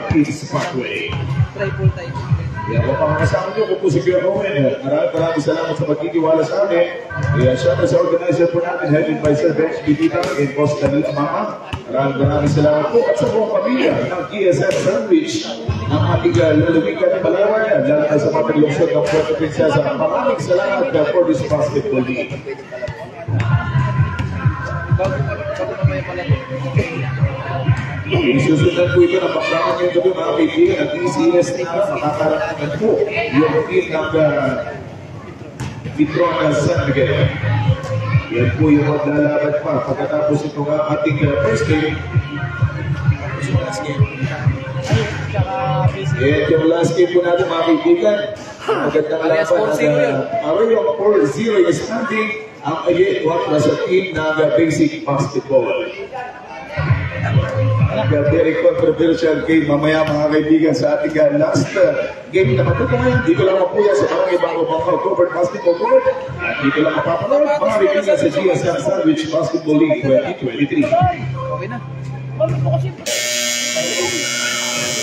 Kids Pathway. Triple time. Kaya po pangasama nyo kung po si Kuya Rowan. Maraming salamat sa pagkikiwala sa amin. Kaya syempre sa organizer po natin, headed by Sir Bench Bidita and Boss Danila Mama. Maraming salamat po at sa buong pamilya ng ESF Sandwich ng ating lalawigan ng Palawan, lalo na sa mga taglungsod ng Puerto Princesa. Maraming salamat for this basketball league. Isusundan po ito ng background ngayon gabi mga kaibigan at ECS na makakaratangan po yung team ng Mitrona San Miguel. Yan po yung maglalaban pa pagkatapos ito nga ating first game. At yung last game po natin mga kaibigan, magandang laban na yung 4-0 yung standing ang ayet was a team ng basic basketball. Very controversial game mamaya mga kaibigan sa ating last game na matutunan. Dito lang mapuya sa Barangay Bago Bangkok Covered Basketball Court. At dito lang mapapanood mga kaibigan sa GSM Sandwich Basketball League 2023.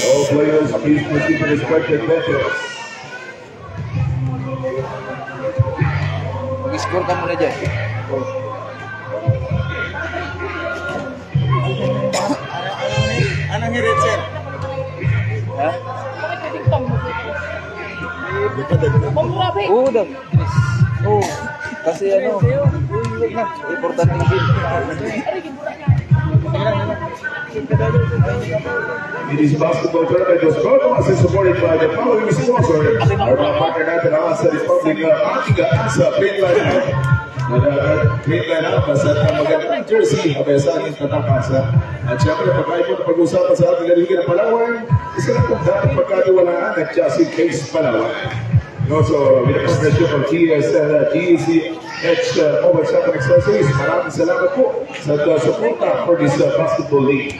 All players please proceed to respected veterans. Mag-score ka muna dyan. Anong hirit, sir? Ha? Oo, daw. Oo. Kasi ano, important yung game. It is basketball tournament was brought and supported by the following sponsor. Our partner natin ang Asa Republic Antiga Asa Greenline. Greenline Apas at magandang jersey abay sa ating tatakasa. At syempre pagkain po na pag-usapan sa ating laligan ng Palawan, isa lang kung dapat pagkatiwalaan at just in case Palawan. Also, with the partnership of GECH Mobile Shop and Accessories, maraming salamat po sa suporta for this basketball league.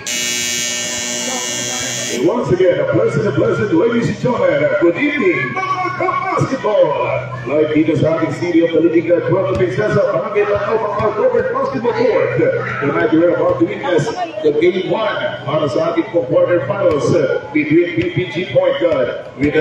And once again, a pleasant, ladies and gentlemen, good evening, mga basketball. Live dito sa ating studio of the League of Puerto Princesa, Barangay Bago Covered Basketball Court. Tonight we're about to witness the Game 1 para sa ating quarterfinals between PPG Point Guard with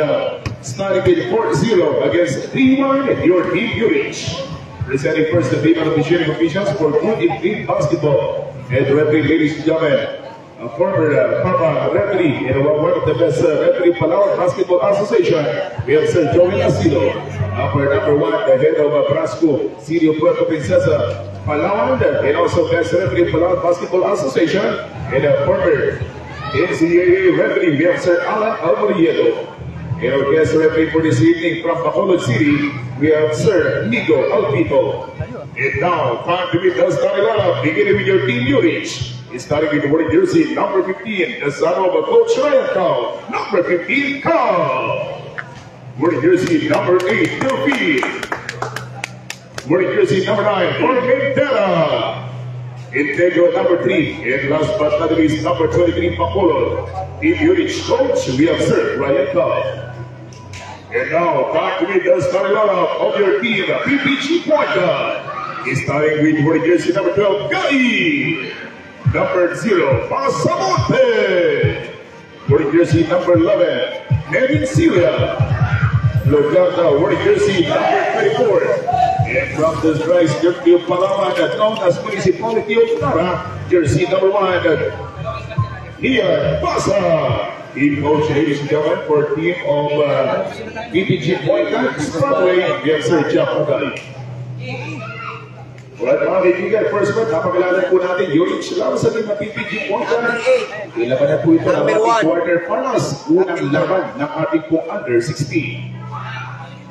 starting with 4-0 against 3-1, your team Urich. Presenting first the female officiating officials for good in team basketball. And referee, ladies and gentlemen, a former Papa referee and one of the best referee Palawan Basketball Association, we have Sir Joey Asilo. Upper number 1, the head of Brasco, City of Puerto Princesa, Palawan, and also best referee Palawan Basketball Association, and a former NCAA referee, we have Sir Alan Alvariedo. And our guest referee for this evening from Bacolod City, we have Sir Nico Alpito. And now, time to meet the starting lineup, beginning with your team Urich. Starting with the wearing jersey number 15, the son of Coach Ryan Carl. Number 15, Carl. Wearing jersey number 8, Philippine. Wearing jersey number 9, Formendera. Integral number 3, and last but not least, number 23, Bacolod. Team Urich coach, we have Sir Ryan Carl. And now, time to meet the starting lineup of your team, PPG Point Guard. Starting with wearing jersey number 12, Gai. Number 0, Pasamonte. Wearing jersey number 11, Nevin Syria. Luganda, wearing jersey number 24. And from the Dry Jersey of Palawan, known as Municipality of Tara, jersey number 1, Ian Pasa. Team coach, ladies and gentlemen, for team of PPG Point Guard, Broadway, we have Sir Jack Ogali. Well, mga kaibigan, first one, napakilala po natin, Urich lang sa team ng PPG Point Guard. Ilaban na po ito ng ating quarterfinals, unang laban ng ating po under 16.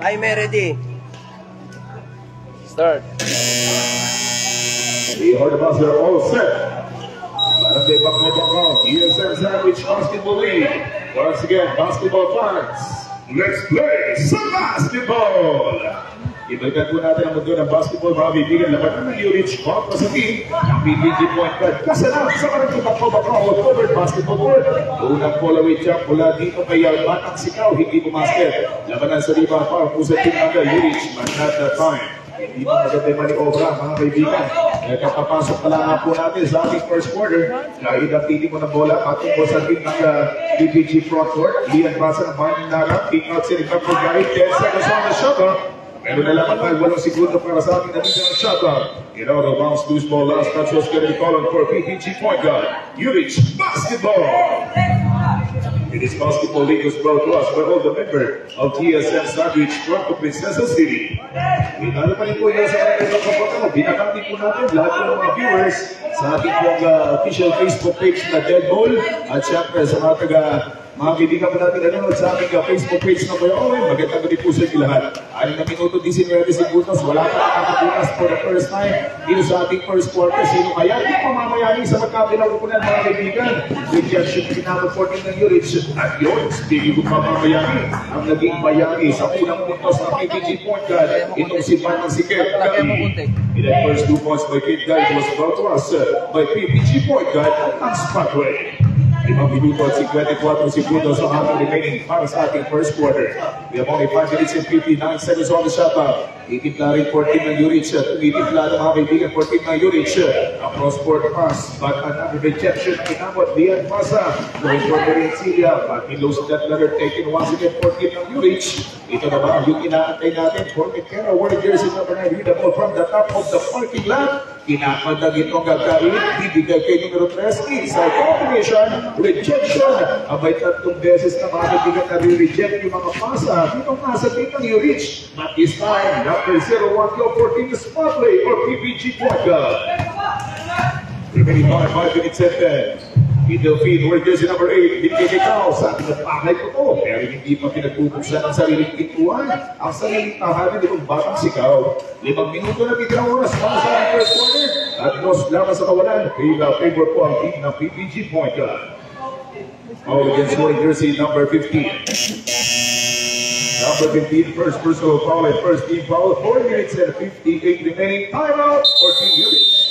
I'm ready. Start. The Horn Buzzer all set. Barangay Bago Bangkok, ESM Sandwich Basketball League. Once again, basketball fans, let's play some basketball! Ibalikan po natin ang mundo ng basketball, mga kaibigan. Laban ng Urich kontra sa team ng PPG Point Guard. Kasalan sa Barangay Bago Bangkok covered basketball court. Unang fall-away jump mula dito kay Batang Sikaw, hindi pumasket. Labanan sa rebound para po sa team ng Urich, but not that time. Hindi mo maganda yung maniobra, mga kaibigan. Kapapasok pa lang nga po natin sa ating first quarter. Kahit ang titi mo na bola, patungkol sa team ng PPG frontcourt. Lian Basa ng Martin Nara, pick out si Ricardo Gary, 10 seconds on the shot. Meron na lamang tayo 8 segundo para sa ating nabigyan ng shot. In order, bounce, loose ball, last touch was going to be called for PPG point guard. Urich basketball. It is Basketball League was brought to us by all the member of TSM Sandwich from Princesa City. Inalo pa rin po yan sa kanilang kapatid. Binakati po natin lahat ng mga viewers sa ating official Facebook page na Dead Ball. At syempre sa mga kaibigan po natin nanonood sa ating Facebook page na Kuya Owen. Magandang gabi po sa inyo lahat. 6 na minuto, 19 segundos. Wala pa nakakabukas for the first time dito sa ating first quarter. Sino kaya? Yung pamamayani sa magkabilang kupunan mga kaibigan. Rejection pinamot 14 ng Urich. At yun, speaking of pamamayani, ang naging bayani sa unang puntos ng PPG point guard. Itong si Batang si Kate Gabi. In the first 2 points by Kate Gabi was brought to us by PPG point guard ang Spotway. 5 minuto at 54 segundos ang ating remaining para sa ating first quarter. We have only 5 minutes and 59 seconds on the shot clock. Itipla rin 14 ng Urich. Tumitipla ng mga kaibigan 14 ng Urich. Ang cross-court pass, but another rejection. Kinamot Lian Basa. Going for the Celia, but he loses that letter taken once again 14 ng Urich. Ito na ba yung inaantay natin for Mikera Warriors in number 9. Read the ball from the top of the parking lot. Kinapandag itong gagawin. Bibigay kay numero 3. Inside combination. Rejection. Abay 3 beses na mga kaibigan na re-reject yung mga pasa. Dito nasa dito ng Urich. But this time, number 01 14 Spotlight or PPG Quadga. Remaining 5 minutes and 10. Middlefield, Warriors in number 8. Binigay kay Kao. Sabi na pakay ko to. Pero hindi pa pinagpupuksan ang sariling pintuan. Ang sariling tahanan nitong batang si Kao. 5 minuto na titirang oras para sa ating first quarter. At cross lamang sa kawalan. Kaya favor po ang team ng PPG Point Guard. All against Warriors in number 15. Number 15, first personal foul and first team foul. 4 minutes and 58 remaining. Timeout for Team Urich.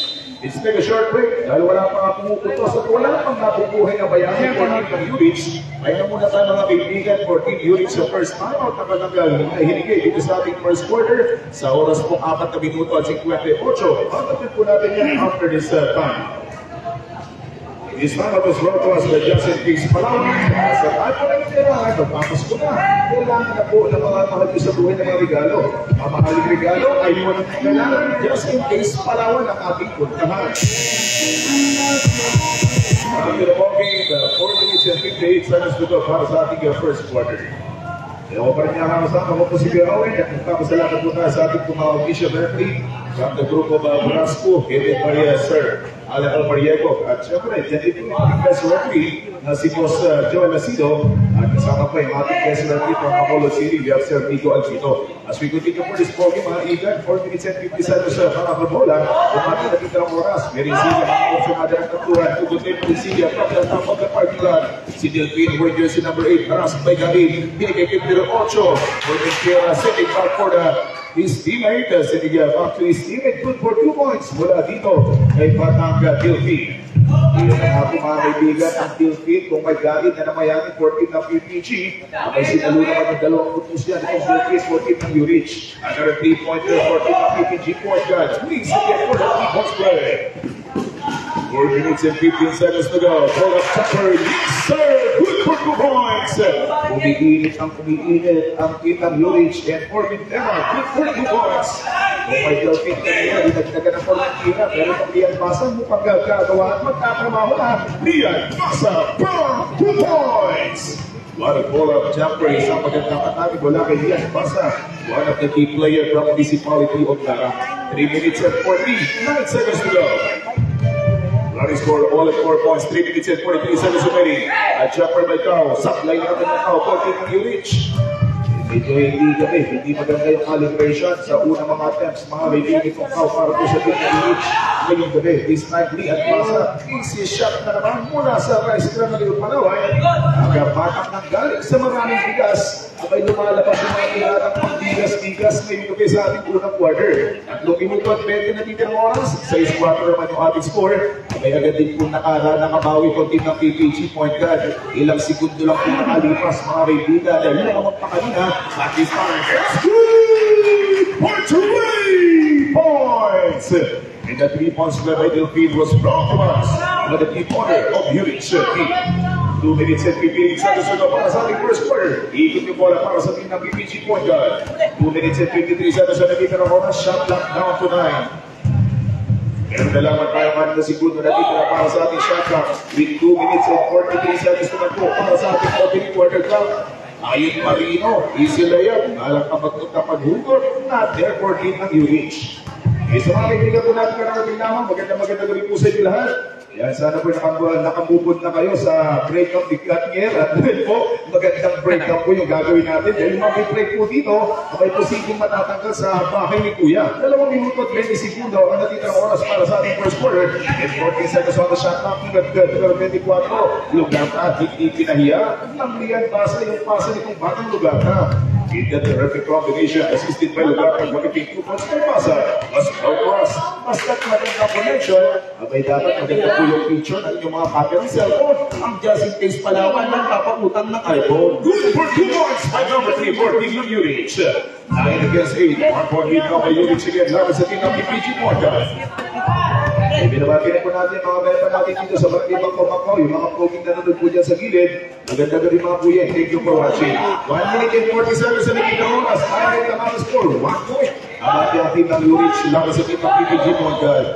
Let's take a short break. Dahil wala pa pumuputos at wala pang nabubuhay na bayani for Team Urich. Ay na muna tayo mga kaibigan for Team Urich sa first timeout na kanagal na hinigay dito sa ating first quarter. Sa oras po 4 na minuto at 58. Pagkatid po natin yan after this time. This time was brought to us by Justin Peace Palawan. Sa tayo po ng tira, pagpapas ko na. Kailangan na po ng mga mahal sa buhay ng mga regalo. Ang mahaling regalo ay walang kailangan Justin Peace Palawan ang ating puntahan. After the ball game, 4 minutes and 58 seconds to go para sa ating first quarter. Ewan pa rin niya kakasama ko po si Kuya Owen at magpapasalamat po tayo sa ating mga official referee from the group of Brasco, Kevin Maria, Sir Alan Alpariego. At syempre, dyan din po yung best referee na si Boss Joel Asido at kasama pa yung ating best referee from Apollo City, we have Sir Nico Alcino. As we continue for this program, mga igan, 4 minutes and 50 seconds para Bola, kung ating nakitarang oras, may Rincilia, mga opsyonada ng katluhan, tugutin mo Rincilia from the top of the parking lot. Si Delphine Warriors, si number 8, Haras by Garin, binigay kay numero 8, Morgan Sierra, sitting back for his teammate, sitting back to his teammate, good for 2 points mula dito kay Batang Delphine. Iyon na nga po mga kaibigan ang Delphine kung may galit na namayani 14 ng PPG. May sinalo naman ng 2 putos yan itong Delphine 14 ng Urich. Another 3-pointer 14 ng PPG point guard. Please again for the 3-point play. 4 minutes and 15 seconds to go. Pull up Tucker. Yes, sir. Good for 2 points. Umiinit ang team ng Urich and Corbin Tema. Good for 2 points. Kung may Delphine kanina, dinagdagan ng Formentira. Pero kung Lian Basa, mukhang gagawa at magtatrabaho na. Lian Basa, 2 points. What a pull-up jumper. Isang magandang atake mula kay Lian Basa. One of the key players from Municipality of Lara. 3 minutes and 49 seconds to go. Lari score all at 4 points, 3 minutes and 43 seconds remaining. At jumper by Kao, supply natin ng Kao, 14 ng Urich. Medyo hindi maganda yung calibration sa unang mga attempts, mga kaibigan kong Kao para po sa team ng Urich. Ngayong gabi, this time Lian Basa, easy shot na naman mula sa rice cram ng Palawan. Nagapatak ng galing sa maraming bigas. Abay lumalabas yung mga ilatang ng bigas-bigas ngayong gabi sa ating unang quarter. At 3 minuto at 20 na titirang oras, 6-4 naman yung ating score. Abay agad din po nakabawi ko team ng PPG point guard. Ilang segundo lang po nakalipas mga kaibigan. Dahil naman pa kanina, at this time, 3 points! And the 3 points by Delphine was brought to us by the team owner of Unit 13. 2 minutes and 15 seconds to go para sa ating first quarter. Ikot yung bola para sa team ng PPG point guard. 2 minutes and 53 seconds na natitira ko na shot clock down to 9. Meron na lamang tayo man na segundo na natitira para sa ating shot clock with 2 minutes and 43 seconds naman po para sa ating opening quarter clock. Ayon Marino, easy layup, alang kapag-hugot na therefore din ang UH. Sa mga kaibigan po natin kararating naman, maganda gabi po sa inyo lahat. Yan, sana po nakamupod na kayo sa break-up ni Katnier. At po, magandang break-up po yung gagawin natin. Dahil yung mga break po dito, may posibleng matatanggal sa bahay ni Kuya. 2 minuto at 20 segundo ang natitirang oras para sa ating first quarter. And 14 seconds on the shot clock. 24. Lugata, hindi pinahiya. Namliyan pasa yung pasa nitong batang Lugata. In that terrific combination, assisted by Lugata, magiging 2 points ng pasa. Mas cross, mas magandang connection. Abay dapat maganda po yung feature ng inyong mga battery cellphone. Ang just in case palawan ng kapakutan ng iPhone. Good for 2 points by number 3 for Team Units. 9 against 8. 1 point lead now by Units again. Laban sa team ng PPG Podcast. Binabati na po natin mga member natin dito sa Barangay Bangko-Bangko, yung mga poging nanonood po dyan sa gilid. Maganda ka rin mga kuya. Thank you for watching. 1 minute and 40 seconds sa naging na oras. Highlight naman ang score. 1 point. Ang ating team ng Units laban sa team ng PPG Podcast.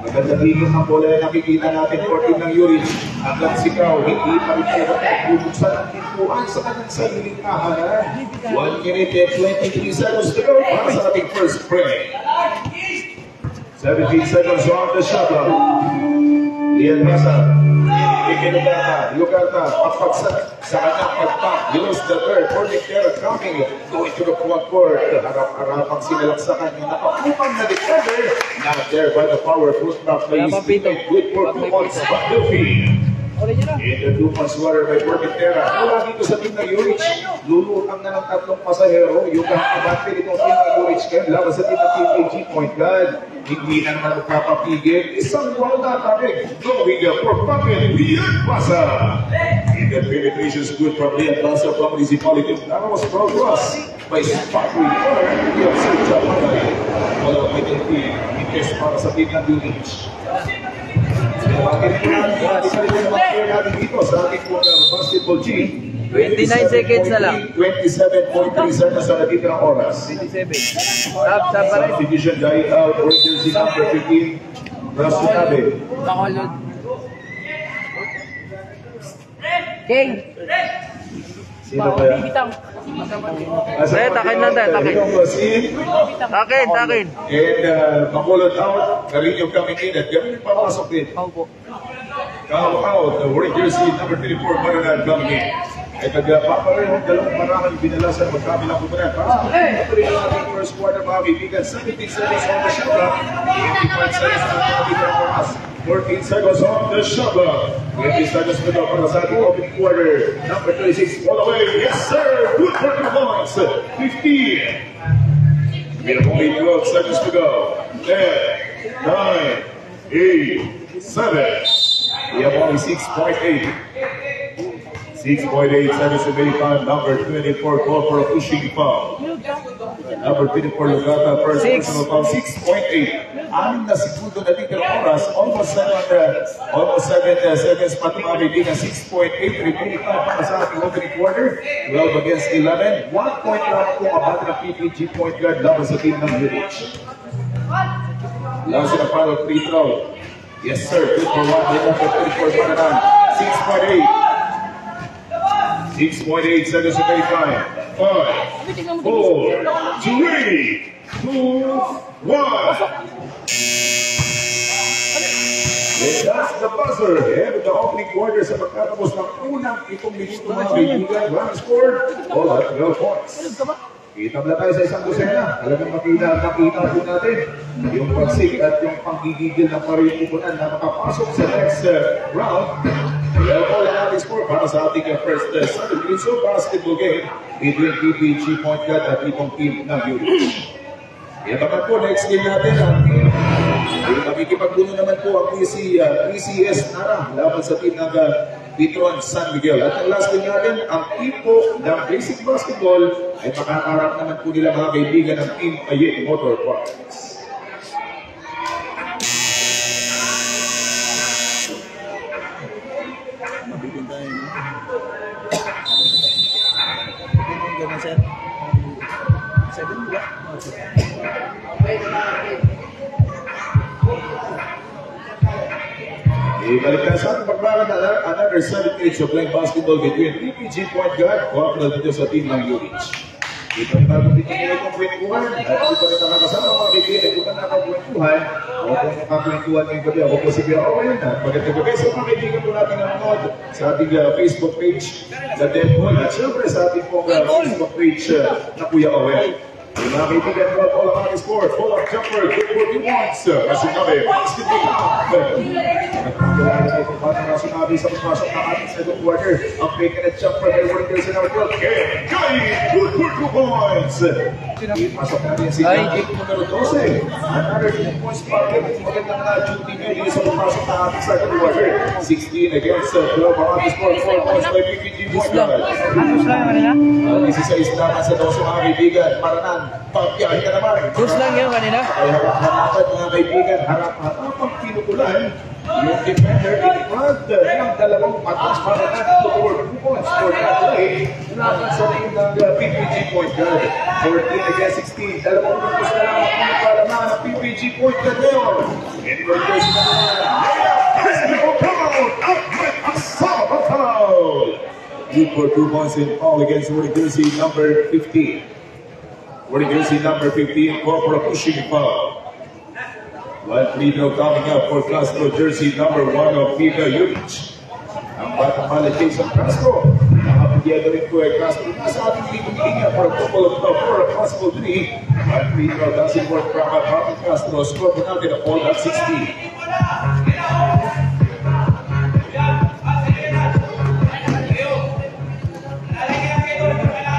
Magandang higit ng bola na nakikita natin for team ng Units. Hanggang sikaw, hindi pa rin siya bubuksan ang pintuan sa kanyang sariling kahanan. 1 minute and 23 seconds to go para sa ating first break. 17 seconds on the shot clock. Lian Masa, Lugata, papagsak sa kanyang pagpak. He lost the third. Fornicera coming, going to the front court. Harap-harapang sinalaksakan yung nakapupang na defender. Not there by the power foot back by his teammate. Good for 2 points, but Delphine. In the 2 points water by Fornicera. Mula dito sa team ng UH, lulutang na ng 3 pasahero. Yung kakabate nitong team ng UH game, laban sa team ng PPG point guard. Hindi na naman magpapapigil. Isang wall na tarik. Going for Pangil, Lian Basa. In the penetration is good from Lian Basa from Municipality. That was progress by Spotry. Yung Sir Japanay. Wala may Delphine. Ites para sa team ng UH. Natin dito sa ating basketball team. 29 seconds na lang. 27.3 seconds na natitirang oras. 27. Tap pa rin. Division guy out, jersey number 15, Rasul Tabe. Makulod. King! Sino ba yan? Takin lang tayo, takin. Takin. And makulod out, Carino coming in at Carino papasok din. Opo. Kao out, the wearing jersey number 34, Maranad coming in. Ay nagpaparoon yung 2 parakan yung binalasan magkabilang kumanan. Para sa ating first quarter mga kaibigan, 17 seconds on the shot clock, 25 seconds on the natitirang oras, 14 seconds on the shot clock, 20 seconds to go para sa ating opening quarter. Number 36 all the way, yes sir, good for 2 points, 15. We have only 12 seconds to go, 10, 9, 8, 7, we have only 6.8. 6.8 seconds to make time. Number 24 call for a pushing foul. Number 24 Lugata first personal foul. 6.8. 6 na segundo na tigil oras. Almost 7 seconds pa mga kaibigan. 6.8 remaining time para sa ating opening quarter. 12 against 11. 1 point lang po abate ng PPG point guard laban sa team ng UH. Last na final free throw. Yes sir. Good for 1. Number 24 Pananan. 6.8. 6.8 seconds to make time. 5, 4, 3, 2, 1. And that's the buzzer. And the opening quarter sa pagkatapos ng unang 7 minuto mga kaibigan. Run scored. All at 12 points. Kita na tayo sa isang dosena. Talagang makita po natin yung pagsik at yung panggigigil ng paripupunan na makapasok sa next round. Kaya po lang natin score para sa ating first Sunday basketball game between PPG point guard at itong team ng UH. Kaya naman po, next game natin ang makikipagbuno naman po ang PCS Nara laban sa team ng Bituan San Miguel. At ang last game natin, ang team po ng basic basketball ay makakarap naman po nila mga kaibigan ng team Aye Motor Parts. Ibalikan sa ating paglaran na another 7 minutes of playing basketball between PPG point guard cooperative dito sa team ng UH. Ito ang bagong titigil itong kwentuhan at ito rin nakakasama mga bigyan ito ang nakakwentuhan o kung nakakwentuhan ngayong gabi ako po si Kuya Owen at magandang gabi sa mga kaibigan po natin na manood sa ating Facebook page sa Deadpool at syempre sa ating pong Facebook page na Kuya Owen. Yung mga kaibigan po all of our sport, full of jumper, good what he wants. Sinabi, basketball. Paano na sinabi sa pagpasok ng ating second quarter. Ang fake and jumper by Warriors in our 12. Jai, good for 2 points. Pasok natin si Jai, numero 12. Another 2 points pa. Magandang na duty niya sa pagpasok ng ating second quarter. 16 against 12 ang ating sport. 4 points by PPG. Ano lang yung kanina? 16 naman sa 12 mga kaibigan. Paranan. Pagbiyahin ka naman. Dos lang yung kanina? Ay harap-harapan mga kaibigan, harap-harapang pinukulan yung defender in front ng dalawang patas para natin to work 2 points for that play laban sa rin ng PPG point guard. 14 against 16. Dalawang puntos na lang ang para naman ng PPG point guard ngayon. And for years na naman, basketball foul! Out with a solid foul! Good for 2 points in all against Woody Jersey number 15. Woody Jersey number 15 for a pushing foul. One free throw coming up for Castro Jersey number 1 of Vita Juric. Ang batang mali Jason Castro. Nakapagyan rin po ay Castro. Nasa ating linya for a couple of for a possible 3. One free throw doesn't work from Bobby Castro. Score po natin a ball at 16.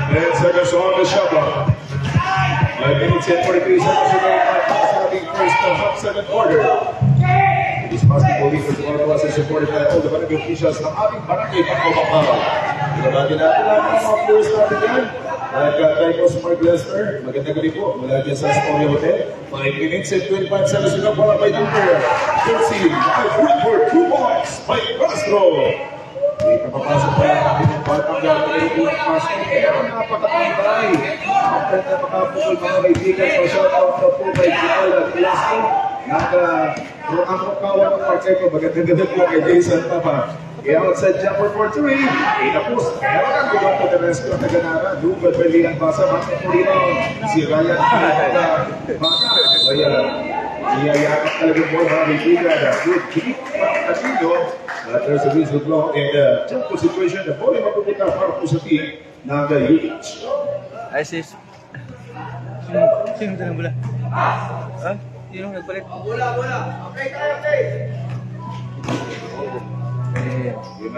And seconds on the shot clock. 5 minutes and 43 seconds to go sa ating first half-second quarter. This basketball league was one of us and supported by all the barangay officials ng ating barangay Pangkopapal. Pinabati natin lang ang mga players natin yan. Tayo si Mark Lester, magandang gabi po. Mula dyan sa Astoria Hotel. 5 minutes and 25 seconds to go para by number 13. For 2 points by Castro. Kapapasok pa lang natin yung batang gagawin yung pasok. Pero napakatambay. Ang ganda makapukul mga kaibigan. Pa-shoutout na po kay Ginoy at Velasco. Ang kawan ng partner ko. Magandang po kay Jason Papa. Kaya outside jumper for 3. Inapos. Pero ang gawin ko na resto na ganara. Lugod ba lilang basa. Bakit po rin si Ryan. Kaya iyayakan talaga mo mga kaibigan. Good kick. Atino. There's a reason long and tempo situation. The ball ay mapupunta para po sa team ng UH. Ay sis. Sino ito na bula? Ha? Sino nagpalit? Bola. Okay.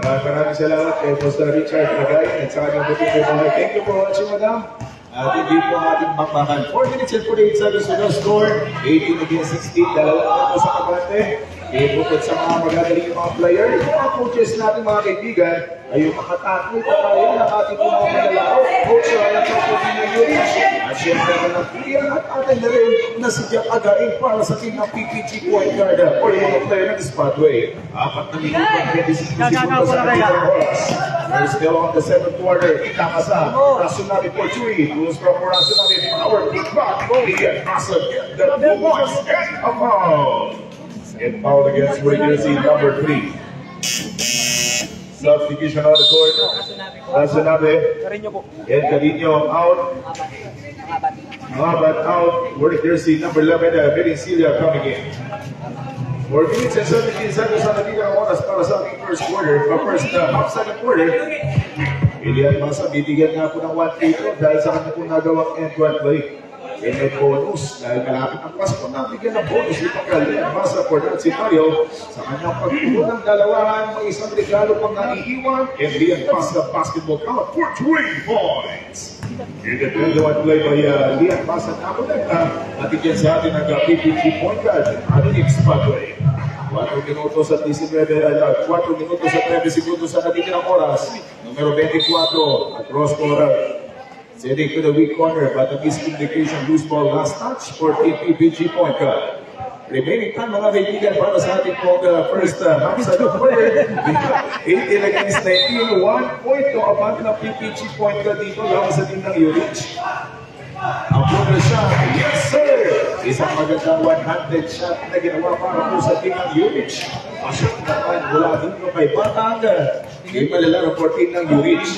Maraming salamat kay Pastor Richard Magay at sa kanyang buting mga. Thank you for watching, madam. At hindi po ating makmakan. 4 minutes and 48 seconds to the score. 18 against 16. Dalawang po sa kabante. Ibukod sa mga magagaling mga player. Yung mga coaches natin mga kaibigan ay yung mga tatlo tayo ng ating mga manlalaro. Coach Ryan Paputin ng UH. At siyempre na nagpilihan at atin na rin na si Jack Again para sa team ng PPG point guard or yung mga player ng Spadway. 4 na minuto at 26 segundos sa kanilang oras. We're still on the 7th quarter. Itakasa. Rasunari for 3. Rules from Rasunari in our good back. Ian Masa get the 2 points and a foul. And foul against Woody Jersey number 3. Substitution on the court. Rasunari. And Carino out. Mahabat out. Woody Jersey number 11. Benny Celia coming in. 4 minutes and 17 seconds on the bigger oras para sa ating first quarter. Half-second quarter. Ilian Masa, bibigyan nga po ng 1 free throw dahil sa kanya po nagawang end-one play. And may bonus dahil malapit ang Pasko na bigyan ng bonus ni Ilian Masa for that scenario. Sa kanyang pagtulo ng dalawahan, may isang regalo pang naiiwan. And Ilian Masa basketball count for 3 points. And the 21 play by Ilian Masa Napunagta at igyan sa atin ang PPG point guard. Ating Spadway. 4 minutos at 19, 4 minutos at 9 segundos sa natitirang oras. Numero 24, at cross scorer. Setting to the weak corner, but a miscommunication, loose ball, last touch for PPG point guard. Remaining time mga kaibigan para sa ating pong first half-second quarter. 18 against 19, 1 point to abang ng PPG point guard dito laban sa team ng UH. Ang punta siya, yes sir! Isang magandang one-handed shot na ginawa para po sa team ng Urich. Pasok naman mula dito kay Batang. Hindi malalaro 14 ng Urich.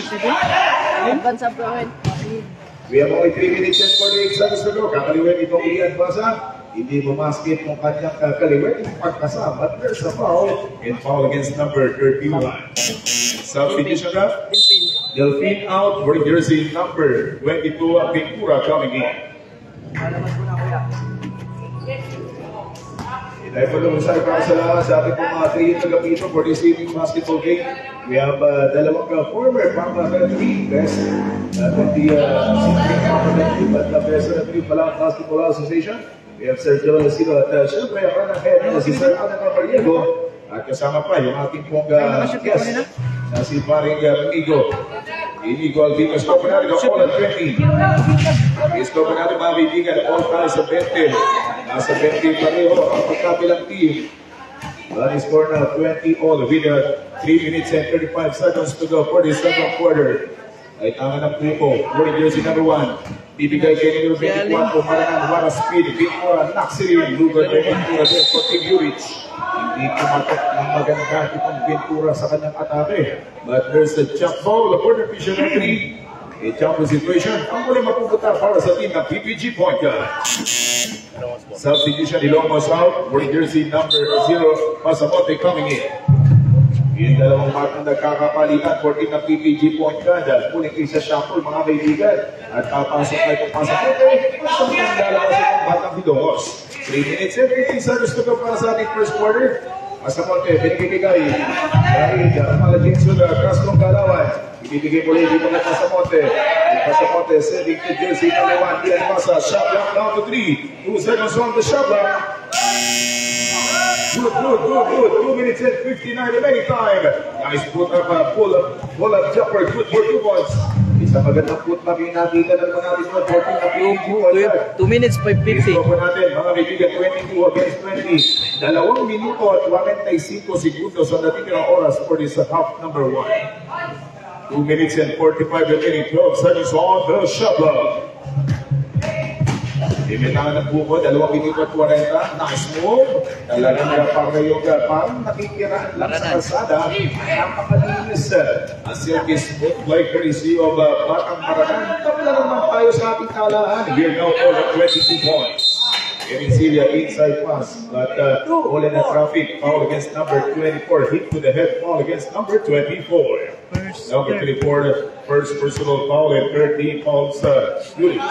We have only 3 minutes and 48 seconds to go. Kakaliwin itong Ian Basa. Hindi bumasket ng kanyang kakaliwin. Pagkasama, but there's a foul. And foul against number 31. Substitution up. Delphine out for jersey number 22. Ventura coming in. Dahil po lumusay para sa ating mga 3 tagapito for this evening basketball game. We have dalawang former Pangasinan best at the but the best of the Palang Basketball Association. We have Sir Joel Silo at syempre ang head na si Sir Alan Mariego at kasama pa yung ating pong guest na si Paring Inigo. Inigo Alvino Escobar natin all at 20. Escobar natin mga bibigan all tayo sa 20. Nasa 20 pareho ang pagkabilang team. Running score na 20 all with 3 minutes and 35 seconds to go for the second quarter. Ay tama ng pupo. Wearing jersey number 1. Bibigay kay number 24. Maranan, Wara Speed. Ventura, Naxiri. Lugar na Ventura din for Team Urich. Hindi kumatok ng maganda itong Ventura sa kanyang atake. But there's a jump ball. The corner official number 3. A jump situation. Ang muli mapupunta para sa team ng PPG Point Guard. Substitution, Ilongos out. Wearing jersey number 0. Pasamote coming in. Yung dalawang matang nagkakapalitan, 14 na PPG Point Guard. Muling isa shuffle mga kaibigan. At papasok na itong Pasamote. Isang lalabas itong batang Ilongos. 3 minutes and 15 seconds to go para sa ating first quarter. Pasamote, binibigay. Dahil malaging suda, Castron Galawan. Ibibigay muli dito na Pasamote. Pasamote sending to jersey number 1. Ian Masa, shot block down to 3. 2 seconds on the shot block. Good. 2 minutes and 59 remaining time. Nice put up, pull up jumper. Good for 2 points. Isang magandang put up yung nakita ng mga natin mga 14 na PPG. 2 minutes 5:50. Isko po natin mga kaibigan 22 against 20. 2 minuto at 45 segundos ang natitirang oras for this half number 1. 2 minutes and 45 remaining 12 seconds on the shot clock. Imitangan ng buko, 2 minuto at 40. Nice move. Talagang parang yung parang nakikiraan lang sa kalsada. Napakalinis. Ang silky smooth play courtesy of Batang Maranan. Kapila naman tayo sa ating talaan. We're now all at 22 points. Kevin Celia inside pass. But all in the traffic. Foul against number 24. Hit to the head. Foul against number 24. Number 24, first personal foul and 13 fouls Urich.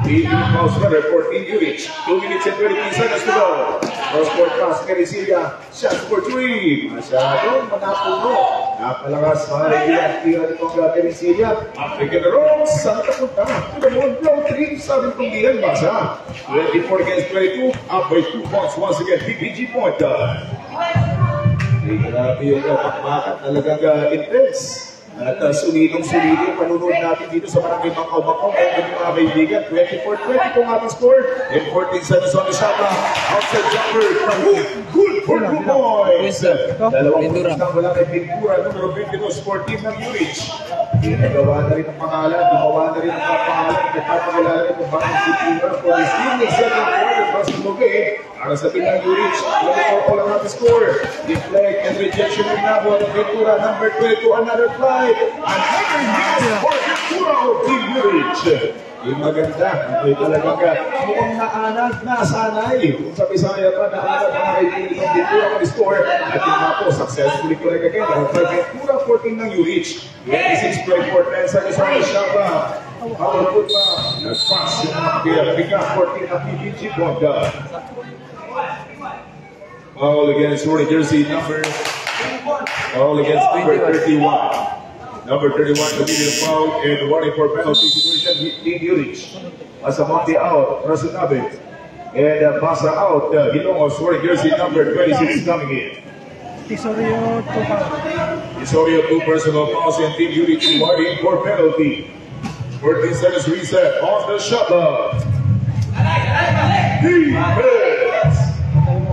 18 fouls runner for Team Urich. 2 minutes and 23 seconds to go. Cross-court pass, Caricilia. Shots for 3. Masyadong manapuno. Napalakas mga regular tira nitong Caricilia. African Rose. Saan kapunta? To the moon, blow 3. Sabi kong Ian Basa. 24 against 22. Up by 2 points once again. PPG Point. Grabe yung pakbakat talagang intense. At sulidong-sulidong panunod natin dito sa Barangay Macau-Macau. Ngayon mga kaibigan, 24-20 kung ating score. And 14 seconds on the shot clock. Outside jumper. Good for 2 points. Dalawang points lang wala kay Ventura. Numero 22 for team ng Urich. Ginagawa na rin ang pangalan. Gumawa na rin ang pangalan. Nagpapakilala rin kung bakit si Ventura for this team. Second quarter basketball game. Para sa team ng Urich. Ilang lang natin score. Deflect and rejection ng nabo. Ventura number 22. Another fly. Another hit for Ventura of Team Urich. Yung maganda, ito'y talagang mukhang naanad, nasanay. Kung sa Bisaya pa, naanad mga kaibigan ng Ventura on the score. At yung nga po, successfully correct again. Ventura 14 ng Urich. 26-24, 10 seconds on the shot clock. Power put pa. Nag-pass yung mga kaya 14 ng PPG Bonda. Foul against Rory jersey number. Foul against number 31. Number 31 committed a foul and warning for penalty situation. Team Urich. Pasamonte out. Rasunabe. And Basa out. Hilongos wearing jersey number 26 coming in. Isorio 2 personal fouls and Team Urich warning for penalty. 14 seconds reset on the shot clock.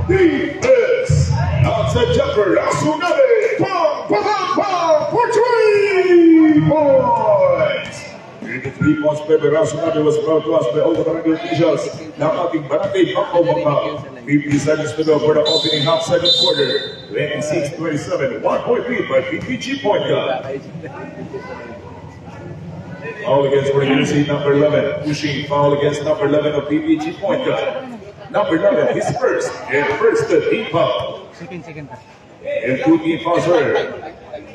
Defense. Outside jumper. Rasunabe. Bang, bang, bang, for 3 points. 3 points per Raso Nabi was brought to us by all the barangay officials ng ating barangay Pangkong. 50 seconds to go for the opening half second quarter. 26-27, 1 point lead by PPG Point Guard. Foul against University number 11. Pushing foul against number 11 of PPG Point Guard. Number 11, his first, and first team foul. Second. And 2 team fouls were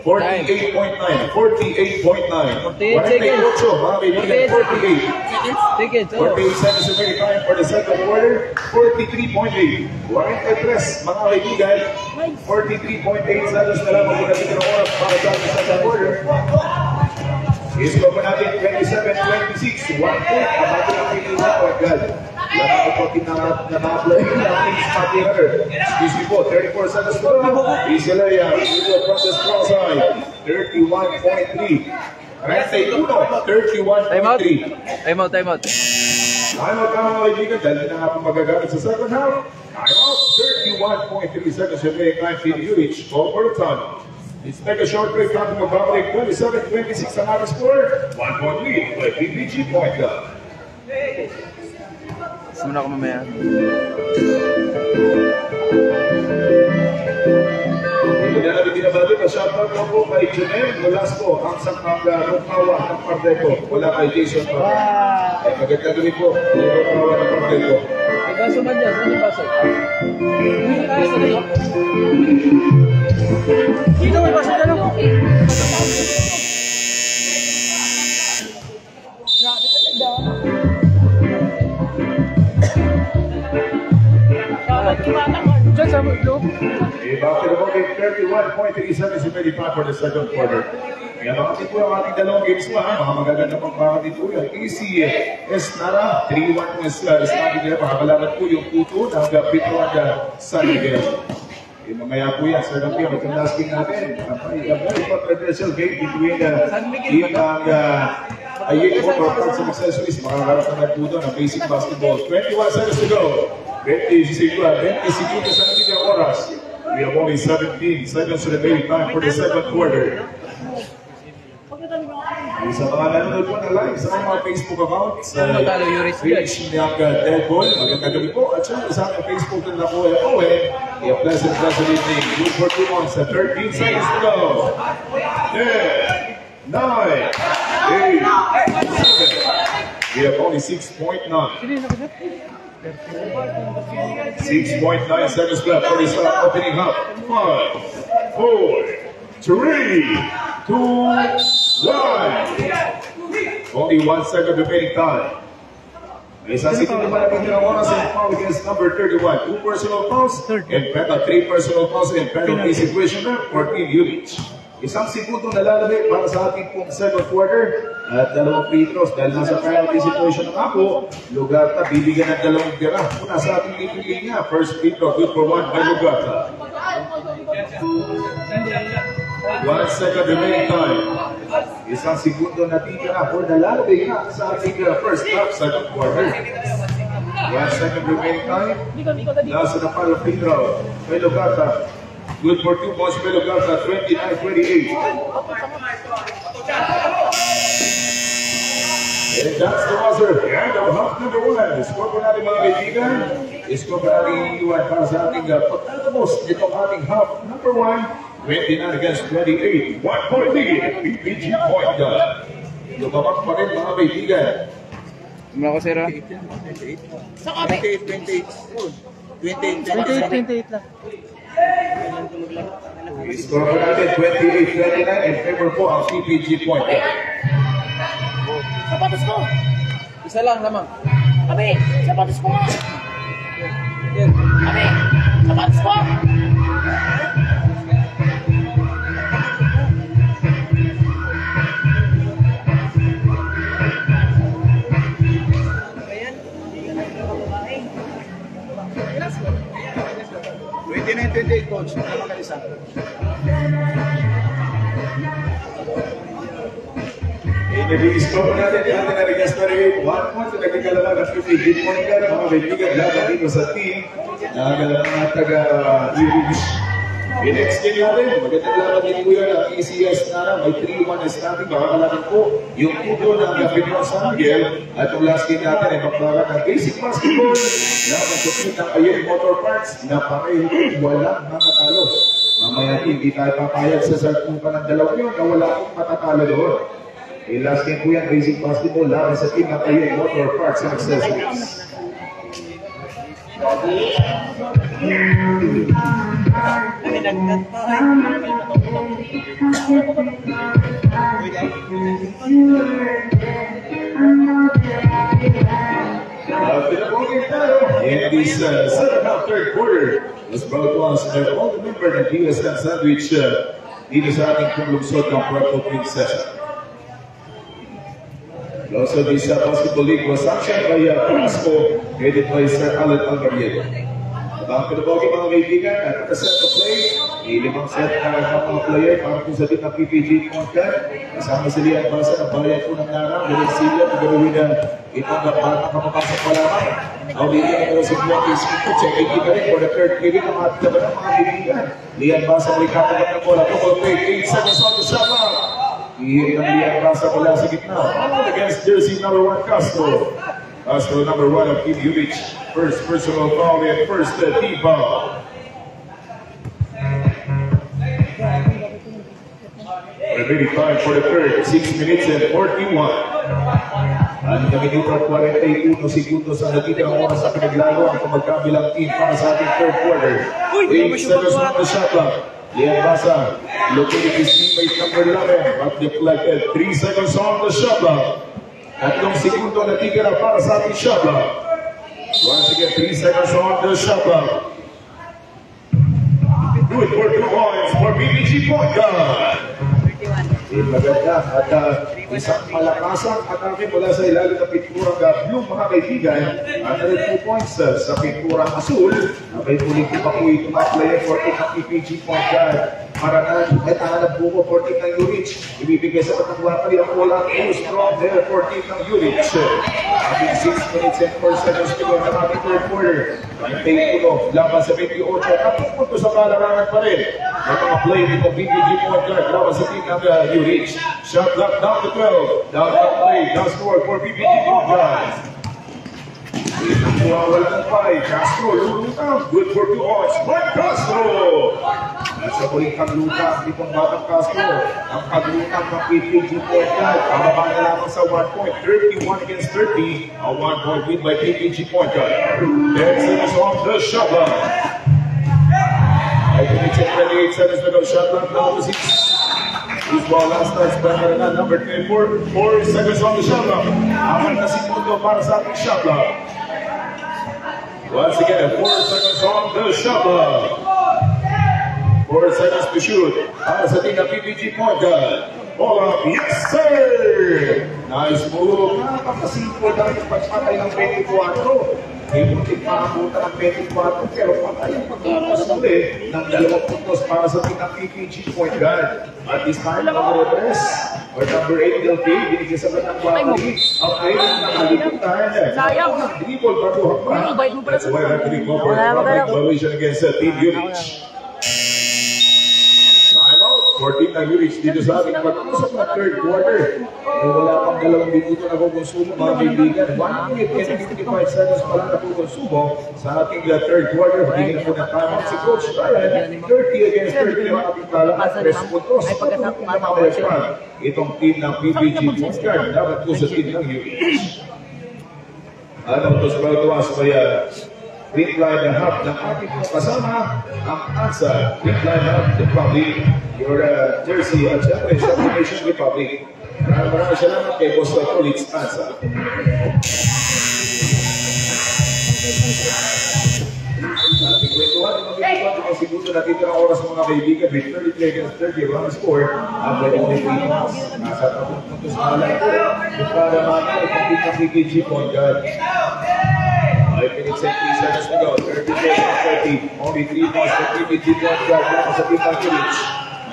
48.9, 48.9. 48 seconds. Mga kaibigan, 48. 48 seconds remaining time for the second quarter. 43.8. 43, mga kaibigan. 43.8 seconds na lang ang natin ng oras para sa second quarter. Isko pa natin 27-26. 1 point. Ang natin ang pinili ko agad. Excuse me po, 34 seconds to go. Isalaya, from the strong side, 31.3. 31, 31.3. Time out. Time out mga kaibigan, dahil na nga pong magagamit sa second half. Time out, 31.3 seconds remaining time for Urich. Overton. Let's take a short break. Counting magbabalik 27-26 ang ating score. 1 point lead by PPG Point Guard. Muna ako mamaya. Hindi na namin binabalik. Shoutout mo po kay Janelle Velasco, ang sakang rumawa ng Pardeco. Wala kay Jason pa. Maganda gabi po. Rumawa ng Pardeco. May baso ba dyan? Saan yung baso? Dito may baso dyan ako. Grabe talaga. Diyan sa loob. After the ball game, 31.3 seconds and 25 for the second quarter. Kaya makatid po ang ating dalawang games pa. Mga magaganda pang makatid po yan. Easy Esnara, 3-1 po Esnara nila. Makakalaman po yung puto ng Pito at San Miguel. Mamaya po yan, Sir Lampia, itong last game natin. A very controversial game between team ng Ayek Motor Parts and Accessories. Makakarap naman po doon ang basic basketball. 21 seconds to go. 20 segundos sa natin ng oras. We have only 17 seconds remaining time for the second quarter. Sa mga nanonood po na live sa mga Facebook accounts, page niyang Deadball, magandang gabi po. At siya, sa aking Facebook na po ay Owen. A pleasant evening. Good for 2 months at 13 seconds to go. 10, 9, 8, 7. We have only 6.9. 6.9 seconds left for this opening half. 5, 4, 3, 2, 1. Only 1 second remaining time. Isasitin naman natin ng oras and foul against number 31. 2 personal fouls and 3 personal fouls and penalty situation for Team Urich. Isang segundo na lalagay para sa ating pong second quarter at 2 free throws dahil nasa penalty situation ng ako. Lugata bibigyan ng 2 tira. Muna sa ating pipili niya. First free throw, good for 1 by Lugata. 1 second remaining time. Isang segundo na titira for the lalagay na sa ating first half, second quarter. 1 second remaining time. Nasa na para free throw by Lugata. Good for 2 points by Lugata, 29-28. And that's the buzzer. And ang half number 1. Score po natin mga kaibigan. Score po natin iwan para sa ating pagtatapos itong ating half number 1. 29 against 28. 1 point lead. PPG Point Guard. Lumabak pa rin mga kaibigan. Muna ako, sir. Sa kami. 28 lang. Score po natin 28-29 in favor po ang PPG Point Guard. Sapatos ko. Isa lang lamang. Kami. Sapatos ko nga. Yan. Kami. Sapatos ko. Coach, nakalisa. I-score po natin yung ating na-request na rin. 1 point na nagkakalaman at PPG Point Guard. Mga kaibigan laban dito sa team. Nagkakalaman na taga-Irish. I-next game natin, magandang laban din po yan ang ACS na may 3-1 na starting. Makakalaban po yung tuto ng Pinoy San Miguel. At yung last game natin ay magbagat ng basic basketball na magkupit ng Ayun Motor Parts na pareho walang mga talo. Mamaya hindi tayo papayag sa sarpukan ng dalawa yun na wala akong matatalo doon. Last game po yan, basic basketball laban sa team ng Ayun Motor Parts and Accessories. In this second half, third quarter, was brought to us by all the members of DSM Sandwich dito sa ating pumlusot ng Puerto Princesa. Also, this basketball league was sanctioned by Carrasco, headed by Sir Alan Alvariego. Abang pinabogi mga kaibigan at set of play, ilimang set na mga player para kung sabihin ng PPG Content. Kasama si Lian Basa na bayan po ng narang, Direcsilia, pagawin na itong bata kapapasok pa lamang. Ang bigyan na si Buwakis Kiko, check it ka rin for the third period ng mga tabi ng mga kaibigan. Lian Basa may katagat ng bola, 2.8 seconds on the shot clock. Ihirin ang Lian Basa mula sa gitna. Against jersey number 1, Castro. Castro number 1 of Team Urich. First personal foul and first team foul. Remaining time for the third, 6 minutes and 41. Ang minuto at 41 segundos ang natitira ng oras sa pinaglaro ang magkabilang team para sa ating third quarter. 8 seconds on the shot clock. Lian Basa looking at his teammate number 11, but deflected. 3 seconds on the shot clock. Tatlong segundo na titira para sa ating shot clock. Once again, 3 seconds on the shot clock. Good for 2 points for BBG Point Guard. Maganda at isang malakasang atake mula sa ilalim ng pinturang blue mga kaibigan. Another 2 points sa pinturang asul. May ulit pa po ito mga player for PPG Point Guard. Maranan at hanap buko 14 ng Urich. Ibibigay sa patagwapali ang wala too strong there 14 ng Urich. Ating 6 minutes and 4 seconds to go ng ating third quarter. 21 laban sa 28. At punto sa kalarangan pa rin. May mga play nito PPG Point Guard laban sa team ng Urich. Shot clock down to 12. Down to play. Down score for PPG Point Guard. Wala ng 5. Castro lulutang. Good for 2 points. Mike Castro. Nasa muling kaglutang itong batang Castro. Ang kaglutang ng PPG Point Guard. Pababa na lamang sa 1 point. 31 against 30. A 1 point win by PPG Point Guard. 10 seconds on the shot clock. 5 minutes and 28 seconds to go. Shot clock down to 6. This ball last touch by Maranan, number 24. 4 seconds on the shot clock. Apat na segundo para sa ating shot clock. Once again, 4 seconds on the shot clock. 4 seconds to shoot. Para sa team ng PPG Point Guard. Ball up, yes sir! Nice move. Napakasimple dahil pagpatay ng 24. Ibutin para punta ng 24 pero patay ang pagkakas ulit ng 2 puntos para sa team ng PPG Point Guard. At this time, number 3 or number 8 LP, binigyan sa ng quality. Ang play ng nakalimutan. Sayang. Dribble bago hakpa. That's why referee covered violation against Team Urich. 14 na Urich dito sa ating pag-usap na third quarter. Wala pang 2 minuto na kukonsumo mga kaibigan. 1 minute and 55 seconds pa lang na kukonsumo sa ating third quarter. Bigyan po ng timeout si Coach Ryan. 30 against 30 ang ating talangan. 3 puntos. Patuloy na mamalapan itong team ng PPG Point Guard. Dapat po sa team ng Urich. Ano ito sa pagtuwas kaya Green Line na half ng ating kasama ang ANSA. Green Line half Republic, your jersey at syempre sa Nation Republic. Maraming salamat kay Boss College ANSA. Ating kwentuhan, mga segundo natin ng oras mga kaibigan with 30 against 30 run score. Ang pwede mo yung Pilipinas. Nasa 30 puntos na lang po. Para mga itong PPG Point Guard. 5 minutes and 3 seconds to go. 30 against 30. Only 3 points for PPG Point Guard. Sa team ng Urich.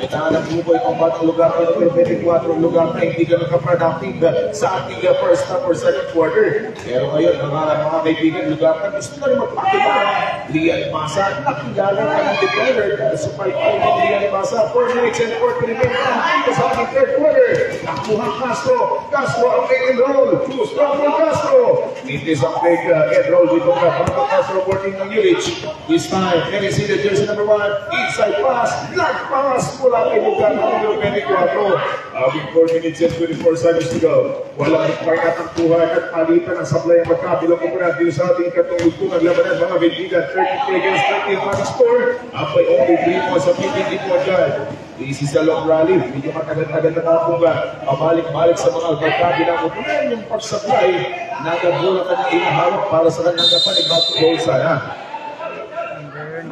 May nahanap po po itong batang lugar na numero 24 lugar na hindi ka nagka-productive sa ating first half or second quarter. Pero ngayon, mga kaibigan, lugar na gusto na rin magpakilala. Lian Masa, nakilala na ng defender sa 5-5 ng Lian Masa. 4 minutes and 40 minutes dito sa ating third quarter. Nakuha Castro ang make and roll. Too strong for Castro. It is a make and roll dito na Pangka Castro boarding ng Ulich. This time, can you see the jersey number 1? Inside pass, black pass. Mula kay lugar na numero 24. Having 4 minutes and 24 seconds to go. Walang magkakatampuhan at palitan ang sablay ang magkabilang kumpunan dito sa ating katungtong labanan mga kaibigan. 33 against 30 ang score. Up by only 3 points sa PPG guard. This is a long rally. Medyo matagal-tagal na kapunga. Pabalik-balik sa mga magkabilang kumpunan yung pagsablay. Nagagula ka na inahawak para sa kanyang kapanig back to goal sana.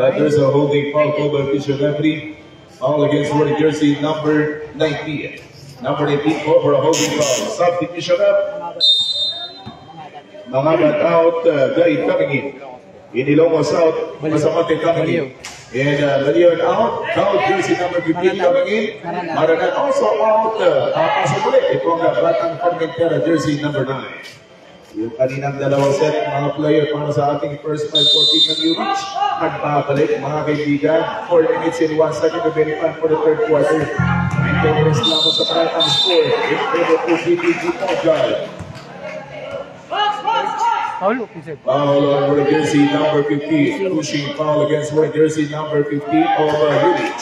That there's a holding foul called by official referee. Foul against wearing jersey number 19. Number 19 call for a holding foul. Substitution up. Mahamat out. Guide coming in. Inilongos out. Masamate coming in. And Leon out. Foul jersey number 15 coming in. Maranan also out. Pasok ulit. Ito ang batang Formentera jersey number 9. Yung kaninang dalawang set, mga player para sa ating first 5-14 ng Ulich. Nagbabalik, mga kaibigan. 4 minutes and 1 second to verify for the third quarter. Maintenance lamang sa parang score. In favor to PPG Portugal. Foul over the jersey number 15. Pushing foul against wearing jersey number 15 over Ulich.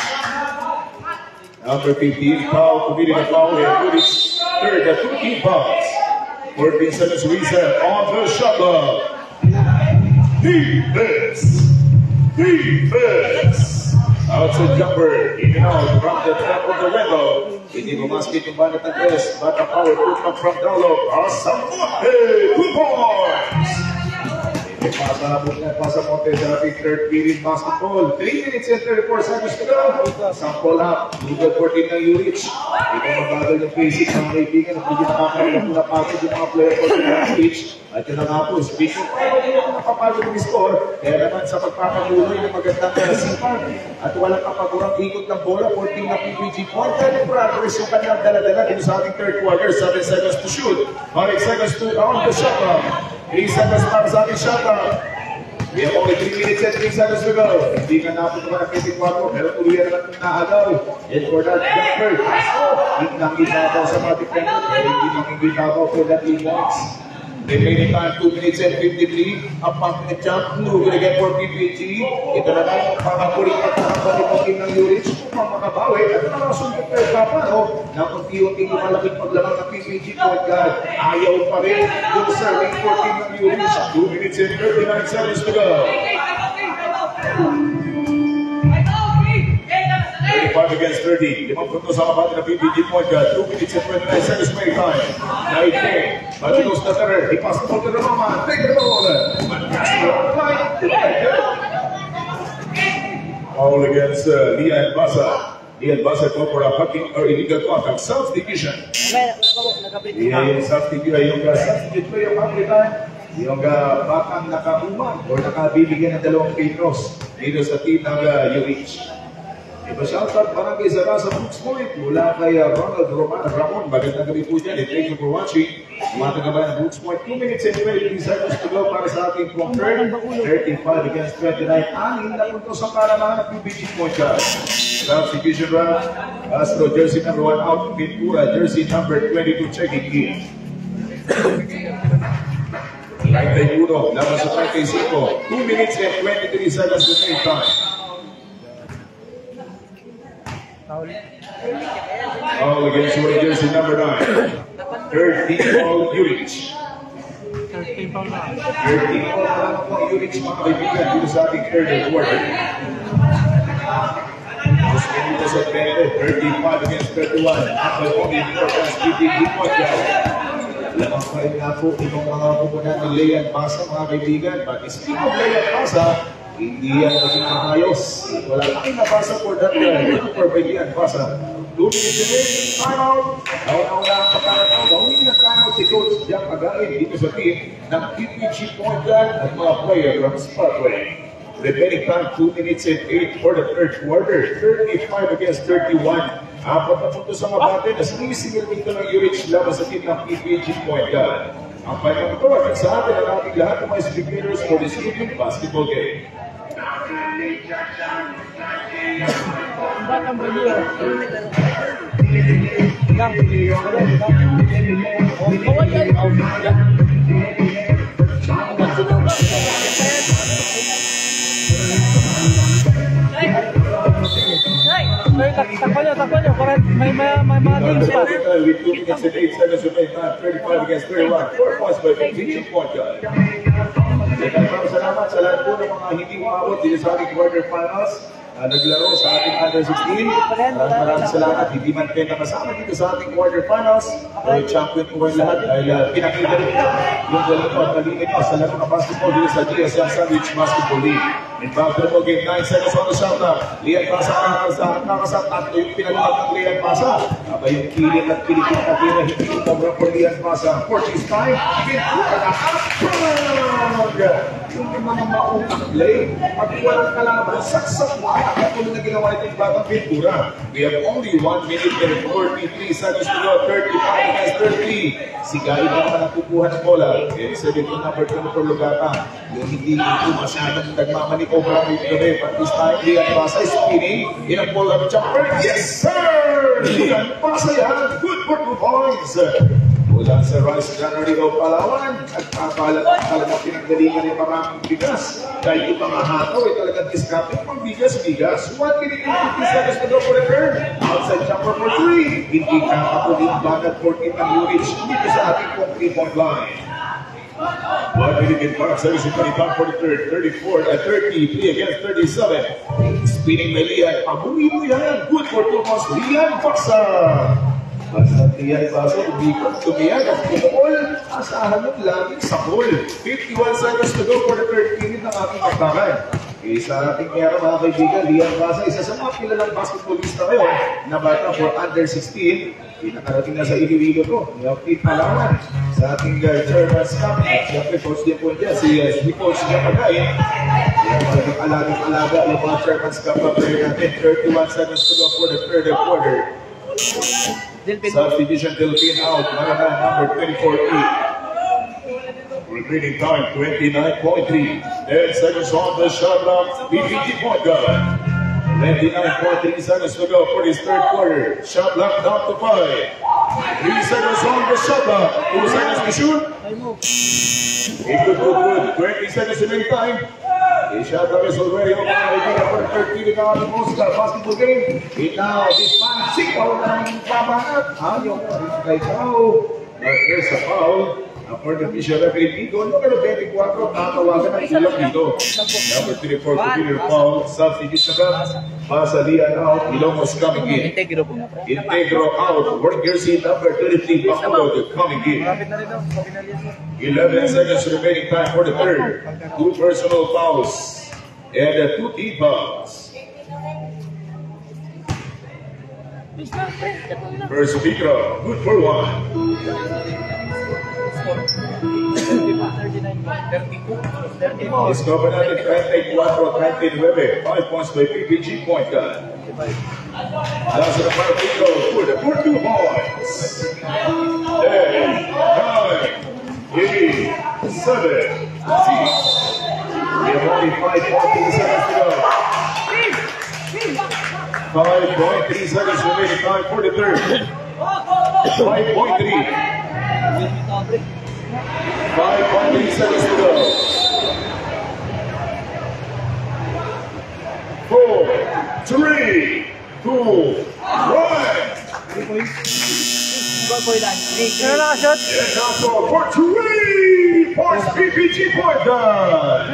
Number 15, foul, committing a foul in Ulich. Third, 2 fouls. 14 seconds reset on the shot clock. Defense. Outside jumper. In and out from the top of the window. Hindi bumasket yung banat ng press. But a power put up from Dalo. Asamonte. 2 points. Pasamonte sa ating third period basketball. 3 minutes and 34 seconds to go. Sample up. Lugar 14 ng Ulich. Ito mabagal yung basic mga kaibigan at hindi nakakalilang napapagod yung mga player for the pitch. At yun na nga po, speaking of hindi ako napapagod yung score, kaya naman sa pagpapamuloy ng magandang sipan at walang kapagurang ikot ng bola, 14 na PPG point, and progress yung kanyang dala-dala dito sa ating third quarter, 7 seconds to shoot, 5 seconds to on the shot clock, 3 seconds para sa ating shot clock. We have only 3 minutes and 3 seconds to go. Hindi ka na po naman ang 24, pero tuloy naman itong naagaw. And for that jumper, hindi nang ginagaw sa mga defender, hindi nang ginagaw for that 3 points. Remaining time 2 minutes and 53. A pump and jump. Moving again for PPG. Ito na lang yung pangapuling pagkakapalitin ng Ulich. Kung makabawi, at nakasundot kayo kapano na unti-unting malaking paglamang ng PPG point guard. Ayaw pa rin yung serving 14 ng Ulich. 2 minutes and 39 seconds to go. 35 against 30. 5 puntos sa kabati ng PPG point guard. 2 minutes and 29 seconds play time. 19. Batinos na terer. Ipas na po na naman. Take the ball. Foul against Lian Basa. Lian Basa ko for a fucking or illegal contact. Substitution. Yung substitute yung player yung African. Yung batang nakaumang o nakabibigyan ng 2 Petros dito sa team ng Ulich. Iba shoutout barangay sa Brooks Point mula kay Ronald Ramon. Magandang gabi po dyan. Thank you for watching. Mga taga-bayan ng Brooks Point. 2 minutes and 23 seconds to go para sa ating quarter. 35 against 29. 6 na puntos ang karamahan ng PPG point guard. Substitution run. Castro jersey number 1 out. Ventura jersey number 22 checking in. 31 laban sa 35. 2 minutes and 23 seconds to take time. Foul against wearing jersey number 9. 13 foul Ulich. 13 foul Ulich mga kaibigan dito sa ating third quarter. Just minutes at 35 against 31. Apple only importance PPG point guard. Lamang pa rin nga po itong mga pupunan ni Leon Basa mga kaibigan. But speaking of Leon Basa, hindi yan maging maayos. Wala kang nabasa for that for Leon Basa. 2 minutes remaining, time out. Nauna ang pagkakataon. Gawin na time out si Coach Jack Again dito sa team ng PPG point guard at mga player from Spotway. Remaining time 2 minutes and 8 for the third quarter. 35 against 31. Apat na punto sa Mabate na sinisigil dito ng UH laban sa team ng PPG Point Guard. Ang final ito at sa atin ang ating lahat ng mga spectators for this evening basketball game. Takpan nyo, para may mga games pa. With 2 minutes and 8 seconds to play time, 35 against 31. 4 points by PPG Point Guard. Salamat sa lahat po ng mga hindi umabot dito sa ating quarterfinals. Naglaro sa ating under 16. Maraming salamat. Hindi man kayo nakasama dito sa ating quarterfinals. Champion po kayo lahat dahil pinakita rin yung dalawa at kalimit pa sa laro ng basketball dito sa GSM Sandwich Basketball League. In basketball game, 9 seconds on the shot clock. Lian Pasa nakasat at yung pinalipat ng Lian Pasa. Aba yung kilin at kilikit na tira, hindi umabra po Lian Pasa. 40's time, pintura na up! Yung mga maunang play, pag walang kalaban, saksak mo at katulad na ginawa itong batang pintura. We have only 1 minute and 43 seconds to go, 35 against 30. Si Gary na naman ang kukuha ng bola. And 17 number 24 Lugata. Yung hindi ito masyadong nagmamanik-over ang ito gabi. But this time, Lian Pasa is spinning in a pull-up jumper. Yes, sir! Lian Pasa yan. Good for 2 points. Mula sa Rice Gunnery of Palawan, nagpapalat ang talagang pinaggalingan ng maraming bigas. Dahil yung mga hataw ay talagang discount pang bigas-bigas. 1 minute and 50 seconds to go for the turn. Outside jumper for 3. Hindi kakapunin banat 14 ng Urich dito sa ating 3-point line. 1 minute and 5 seconds to 25 for the third. 34 at 33 against 37. Spinning by Lian. Pabuli mo yan. Good for 2 points. Lian Pasa. Basta Lian Pasa, umikot, tumiyan at kumukol. Asahan mo laging sa pool. 51 seconds to go for the third minute ng ating pagtakan. Sa ating kaya mga kaibigan, Lian Pasa, isa sa mga kilalang basketballista ngayon na bata for under 16. Pinakarating na sa Iloilo to. Niyapit Palawan sa ating Chairman's Cup. At siyempre, coach din po niya, si Coach Japagay. Yung alaga yung mga Chairman's Cup player natin. 31 seconds to go for the third quarter. Subdivision Delphine out. Maranan number 24E. Remaining time 29.3. 10 seconds on the shot clock. PPG Point Guard. 29.3 seconds to go for this third quarter. Shot clock down to 5. 3 seconds on the shot clock. 2 seconds to shoot. Good. 20 seconds remaining time. The shot clock is already on for the third period of the most basketball game. And now this man, sikaw ng babanat. Ayaw pa rin kay Pao. There's a foul. For the official referee, Nico, numero 24, tatawagan ng ilang dito. Number 34, Peter Paul, substitute na Pasa Lian out, Ilongos coming in. Integro out, working seat number 33, Bacolod coming in. 11 seconds remaining time for the third. 2 personal fouls and 2 team fouls. First Pedro, good for 1. Discover natin 34-39, 5 points by PPG Point Guard. Nasa na para Pedro for 2 points. 10, 9, 8, 7, 6. We have only 5.3 seconds to go. 5.3 seconds remaining time for the third. 5.3. 5.3 seconds to go. 4, 3, 2, 1. For 3 points, PPG Point Guard.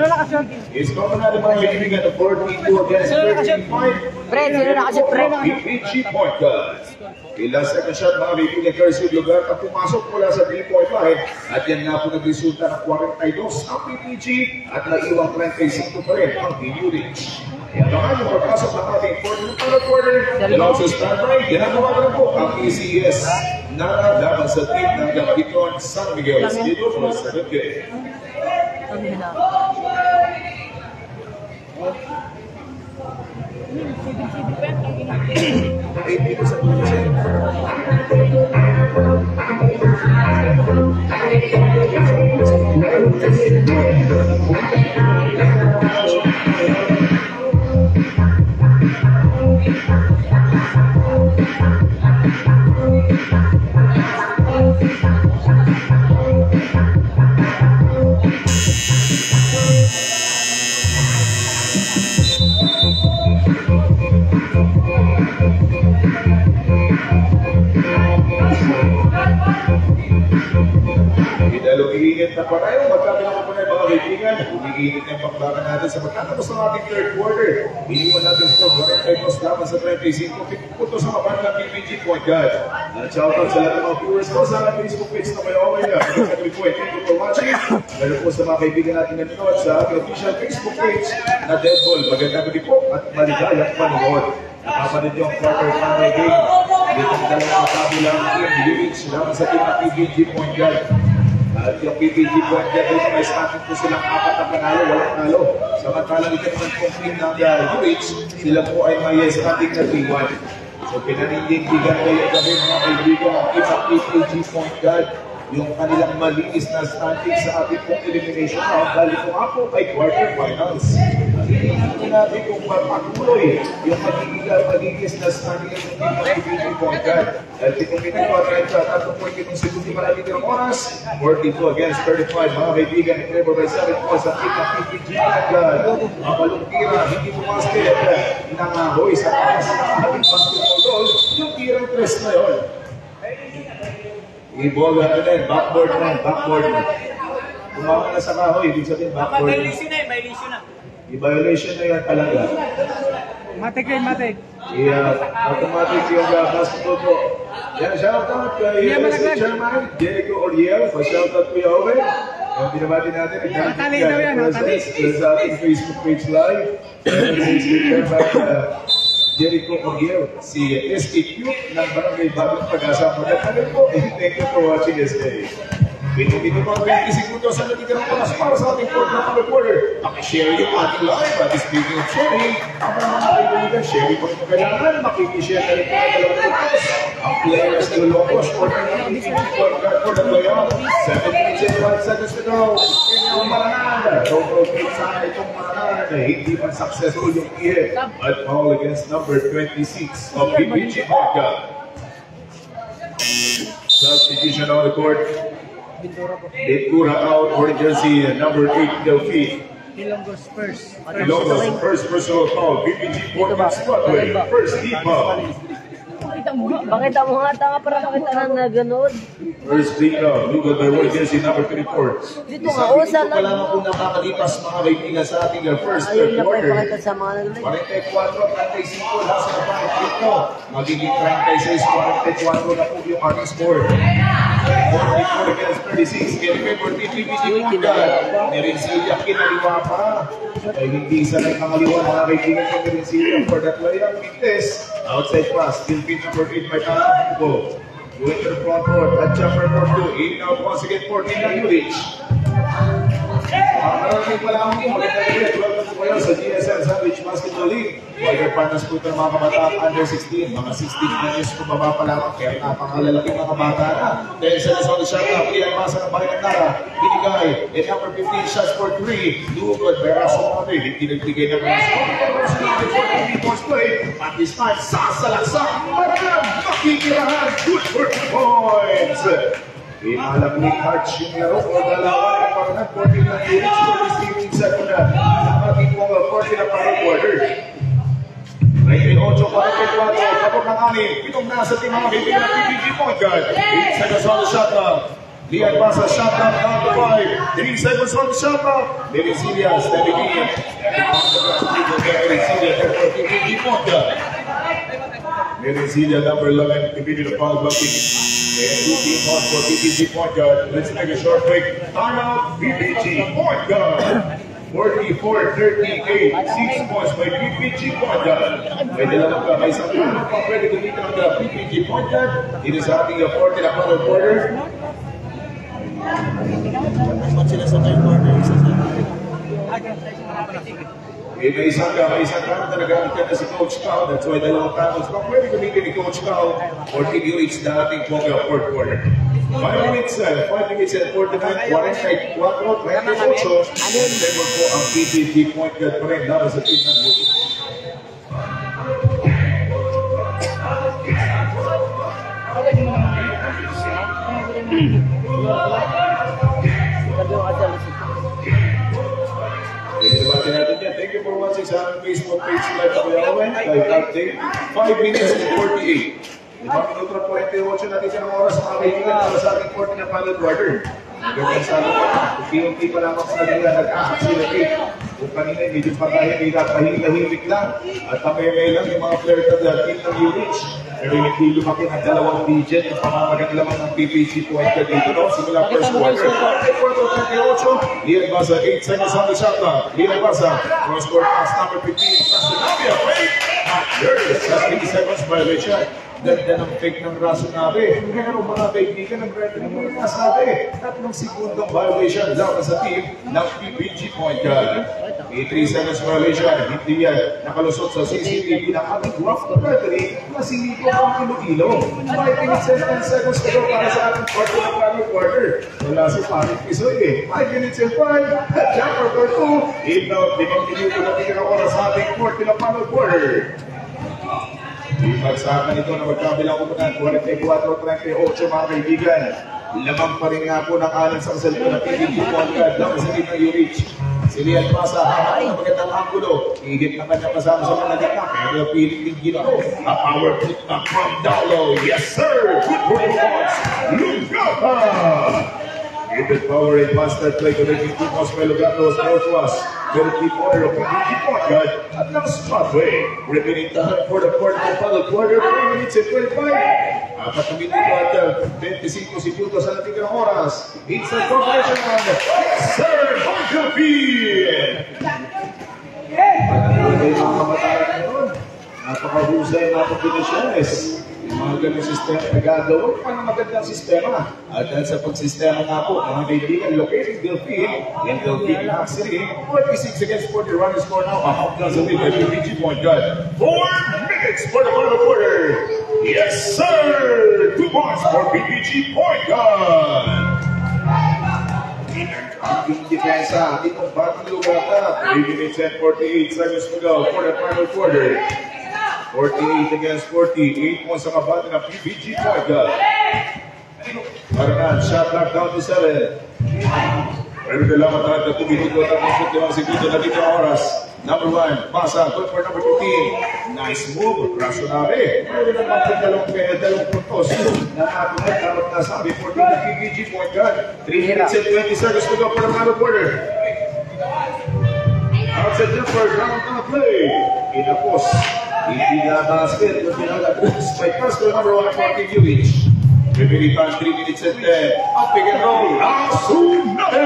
It's coming out of my leading at the 42 against 35. PPG Point Guard. Ilang second shot mga bibigyan Cursive lugar at pumasok mula sa 3-point line at yan nga po nagresulta ng 42 ang PPG at naiwang 35 pa rin ang Urich. Yan naman yung pagpasok ng ating quarter. Along sa standby, ginagawa na po ang ECS na laban sa team ng Gambiton San Miguel dito for 7 game. Sibig-sibig pa yan. Ang ina. 80 sa position. Iinit na pareho, magkakaroon ko po na mga kaibigan. Umiinit na yung bakbakan natin sa magkatapos ng ating third quarter. Iniwan natin ito, 42 laban sa 35. Puto sa mabang ng PPG point guard. Shoutout sa lahat ng mga viewers ko sa ating Facebook page na may okay na. Thank you for watching. Meron po sa mga kaibigan natin na nanood sa ating official Facebook page na Deadball. Magandang gabi po at maligayang panonood. Nakapanood yung quarter final game. Dito ang dalawang makabilang team, Lewis laban sa team ng PPG point guard. At yung PPG point guard dito may starting po silang 4 na panalo, walang talo. Samantalang ito naman po team ng Lewis, sila po ay may starting na 3-1. So pinanindigan kayo gabi mga kaibigan ang team ng PPG point guard yung kanilang malinis na standing sa ating pong elimination round dahil po ako ay quarterfinals. Hindi natin kung mapatuloy yung magigis na standing ng team ng PPG point guard. Dahil kung ginagawa tayo sa tatong point itong segundi marami ng oras, 42 against 35 mga kaibigan in favor by 7 points sa team ng PPG point guard. Ang balong tira, hindi pumasket ng hoy sa taas ng ating basketball goal, yung tirang 3 na yun. I-ball natin na, backboard na. Kumawa na sa kahoy, ibig sabihin backboard na. Violation na eh, violation na. I-violation na yan talaga. Matik rin, matik. Automatic yung basketball po. Yan, shoutout kay si Chairman Jericho Oriel. Pa-shoutout ko yung Owen. Yung binabati natin, Natali daw yan, natali. sa ating Facebook page live. Si Chairman Jericho Oriel, si SKQ ng Barangay Bagong Pag-asa. Magandang po, and thank you for watching this day. Binibigyan mo ang 20 segundos sa natitirang oras para sa ating program reporter. Pakishare yung ating live. At speaking of sharing, ang mga kaibigan, sharing po ito kailangan. Makikishare na rin po ang dalawang ito. Ang players ng Locos for the playoff. 7 minutes and 5 seconds to go. Yung Maranada. Total hit sana itong Maranada. Hindi man successful yung hit. At all against number 26 of PPG Vodka. Substitution on the court. Ventura out for jersey number 8 Delphi. Ilonggo's first. Ilonggo's first personal foul. PPG Vodka Spotway. First deep foul. Bakit mo nga tanga para makita na gano'n? First deep foul. Lugal by Roy jersey number 24. Dito nga, o sa lang. Wala po nakakalipas mga kaibigan sa ating first ayun na pa quarter. ipakita sa mga naglalay. 44-35 last na pa dito. Magiging 36-44 na po yung ating score. 44 against 36. Kaya remember, PPG Vodka. Nirensilya kinaliwa pa. Ay hindi sa nagkangaliwa mga kaibigan ng Nirensilya for that layup. Pintes. Outside pass. Still pin number 8 by Tango. Going to the front court. At jumper number 2. In out once again 14 na Urich. Ang maraming pala ang team. Magandang gabi. Welcome to kayo sa GSL Sandwich Basketball League. Wider partners po ito ng mga kabataan under 16. Mga 16 years kung baba pa lang. Kaya napakalalaking mga bata na. Dahil sa nasong shot na Ian Masa ng Bayan ng Nara. Binigay. And number 15 shots for 3. Lugod. Pero sa mga hindi nagbigay na mga points play. At this time, sasalaksak. Maram. Makikirahan. Good for 2 points. Inalamig Arch yung laro o dalawa ng mga 14 na units for receiving set na nakating mga 14 na para quarter. 28-44, kapag ng amin, pitong nasa team mga kaibigan ng PPG point guard. 8 seconds on the shot clock. Lian Basa shot clock down to 5. 3 seconds on the shot clock. Mericilia stepping in. Mericilia for PPG point guard. Mericilia number 11, PPG the foul blocking. And 2 team on for PPG point guard. Let's take a short break. Timeout, PPG point guard. 44-38, 6 points by PPG point guard. May dalawang ka, may isang tulong pa pwede gamitin ang PPG point guard. It is having a 40 na quarter quarter. Sila sa third quarter, isa sa May isang talaga ka na si Coach Cao. That's why dalawang tackles. Kung pwede gamitin ni Coach Cao or TDOH na ating Poga fourth quarter. 5 minutes and 49, 44, 28. Never po ang PPG point guard pa rin laban sa team ng Beauty. Thank you for watching sa aming Facebook page live live update. 5 minutes and 48. 5 minuto na 48 natin sa mga oras mga kaibigan para sa ating 40 na final quarter. Magandang sabi ko, unti-unti pa lamang sa kanila nag-accelerate. Kung kanina medyo pagkahimik lang at pamemay lang yung mga player ng team ng UH. Pero hindi lumaki ng 2 digit yung pamamagang lamang ng PPG point ka dito. Simula first quarter. Quarter 28, Lian Basa, 8 seconds on the shot clock. Lian Basa, cross court pass number 15, Rasonabe, wait! There is 70 seconds violation. Ganda ng fake ng Rasonabe. Pero mga kaibigan ng Red Ring ng Rasonabe, 3 sekundong violation daw sa team ng PPG point guard. 3 seconds violation, hindi yan nakalusot sa CCTV ng ating rough referee na sinito ang Iloilo. 5 minutes and 10 seconds to go para sa ating quarter ng final quarter. Wala si Parik Pisoy 5 minutes and 5, jumper for 2, 5 minuto na tingin ako sa ating quarter ng final quarter. Pagsakan ito na magkabilang kumungan, 44-38 mga kaibigan. Lamang pa rin nga po ng alang sa kasalito ng PPG point guard lang sa team ng UH. Si Lian Basa, hamak na magandang anggulo. Higit na kanya kasama sa mga nagkita. Pero pilit din ginawa. A power put up from Dalo. Yes sir! Good for the boss. Lugapa! Gifted power and faster play to the King Mas Melogatos Northwest. Will keep order of PPG point guard at now Spotway. Remaining time for the fourth and final quarter. 3 minutes and 25. Apat na minuto at 25 segundos sa nating oras. Inside corporation on Sir Michael Field. Pagkakita yung mga kamatayan ngayon. Napakahusay na pagpinisyones. Yung mga ganong sistema nagagawa pa ng magandang sistema. At dahil sa pagsistema nga po, mga kaibigan locating Delphine in Delphine Max City, 46 against 40 running score now. A half dozen with PPG point guard. 4 minutes for the final quarter. Yes, sir! 2 points for PPG point guard. Ang depensa, itong batang lugar na 3 minutes and 48 seconds to go for the final quarter. 48 against 40, 8 points ang kabati ng PPG point guard. Paranan, shot clock down to 7. Pero kailangan natin 2 minuto at 51 segundo na dito ang oras. Number 1, Basa, good for number 15. Nice move, Rasonabe. Meron naman po dalawang puntos na natunay dapat nasabi for the PPG point guard. 3 minutes and 20 seconds to go for the final quarter. Outside jumper, ground play. In the post. Hindi na basket. Yung pinag-address by Pastor number 1 for UH. Remaining time 3 minutes and 10. Up pick and roll. Rasonabe.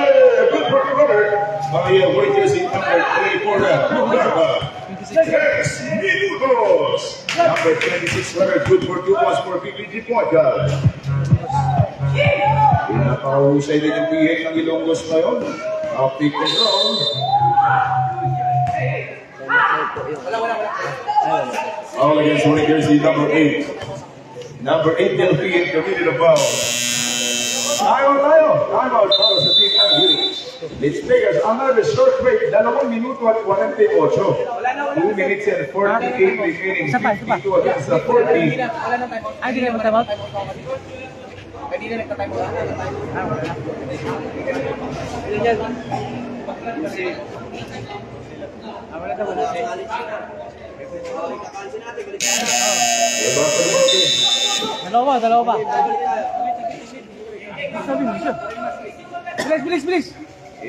Good for the rubber. By Warriors in number 24. Lugarba. 6 minutos. Number 26 runner. Good for 2 points for PPG point guard. Pinapahusay din yung PH ng Ilonggos ngayon. Up pick and roll. All against Warriors in number 8. Number 8 Delphine committed a foul. Time out para sa team ng UH. Let's take us another short break. 2 minuto at 48. 2 minutes and 48 remaining. 52 against the 40. Ay, di kayo mag-time out? Kanina nagta-time out. Dalawa ba? Sabi mo siya. Bilis.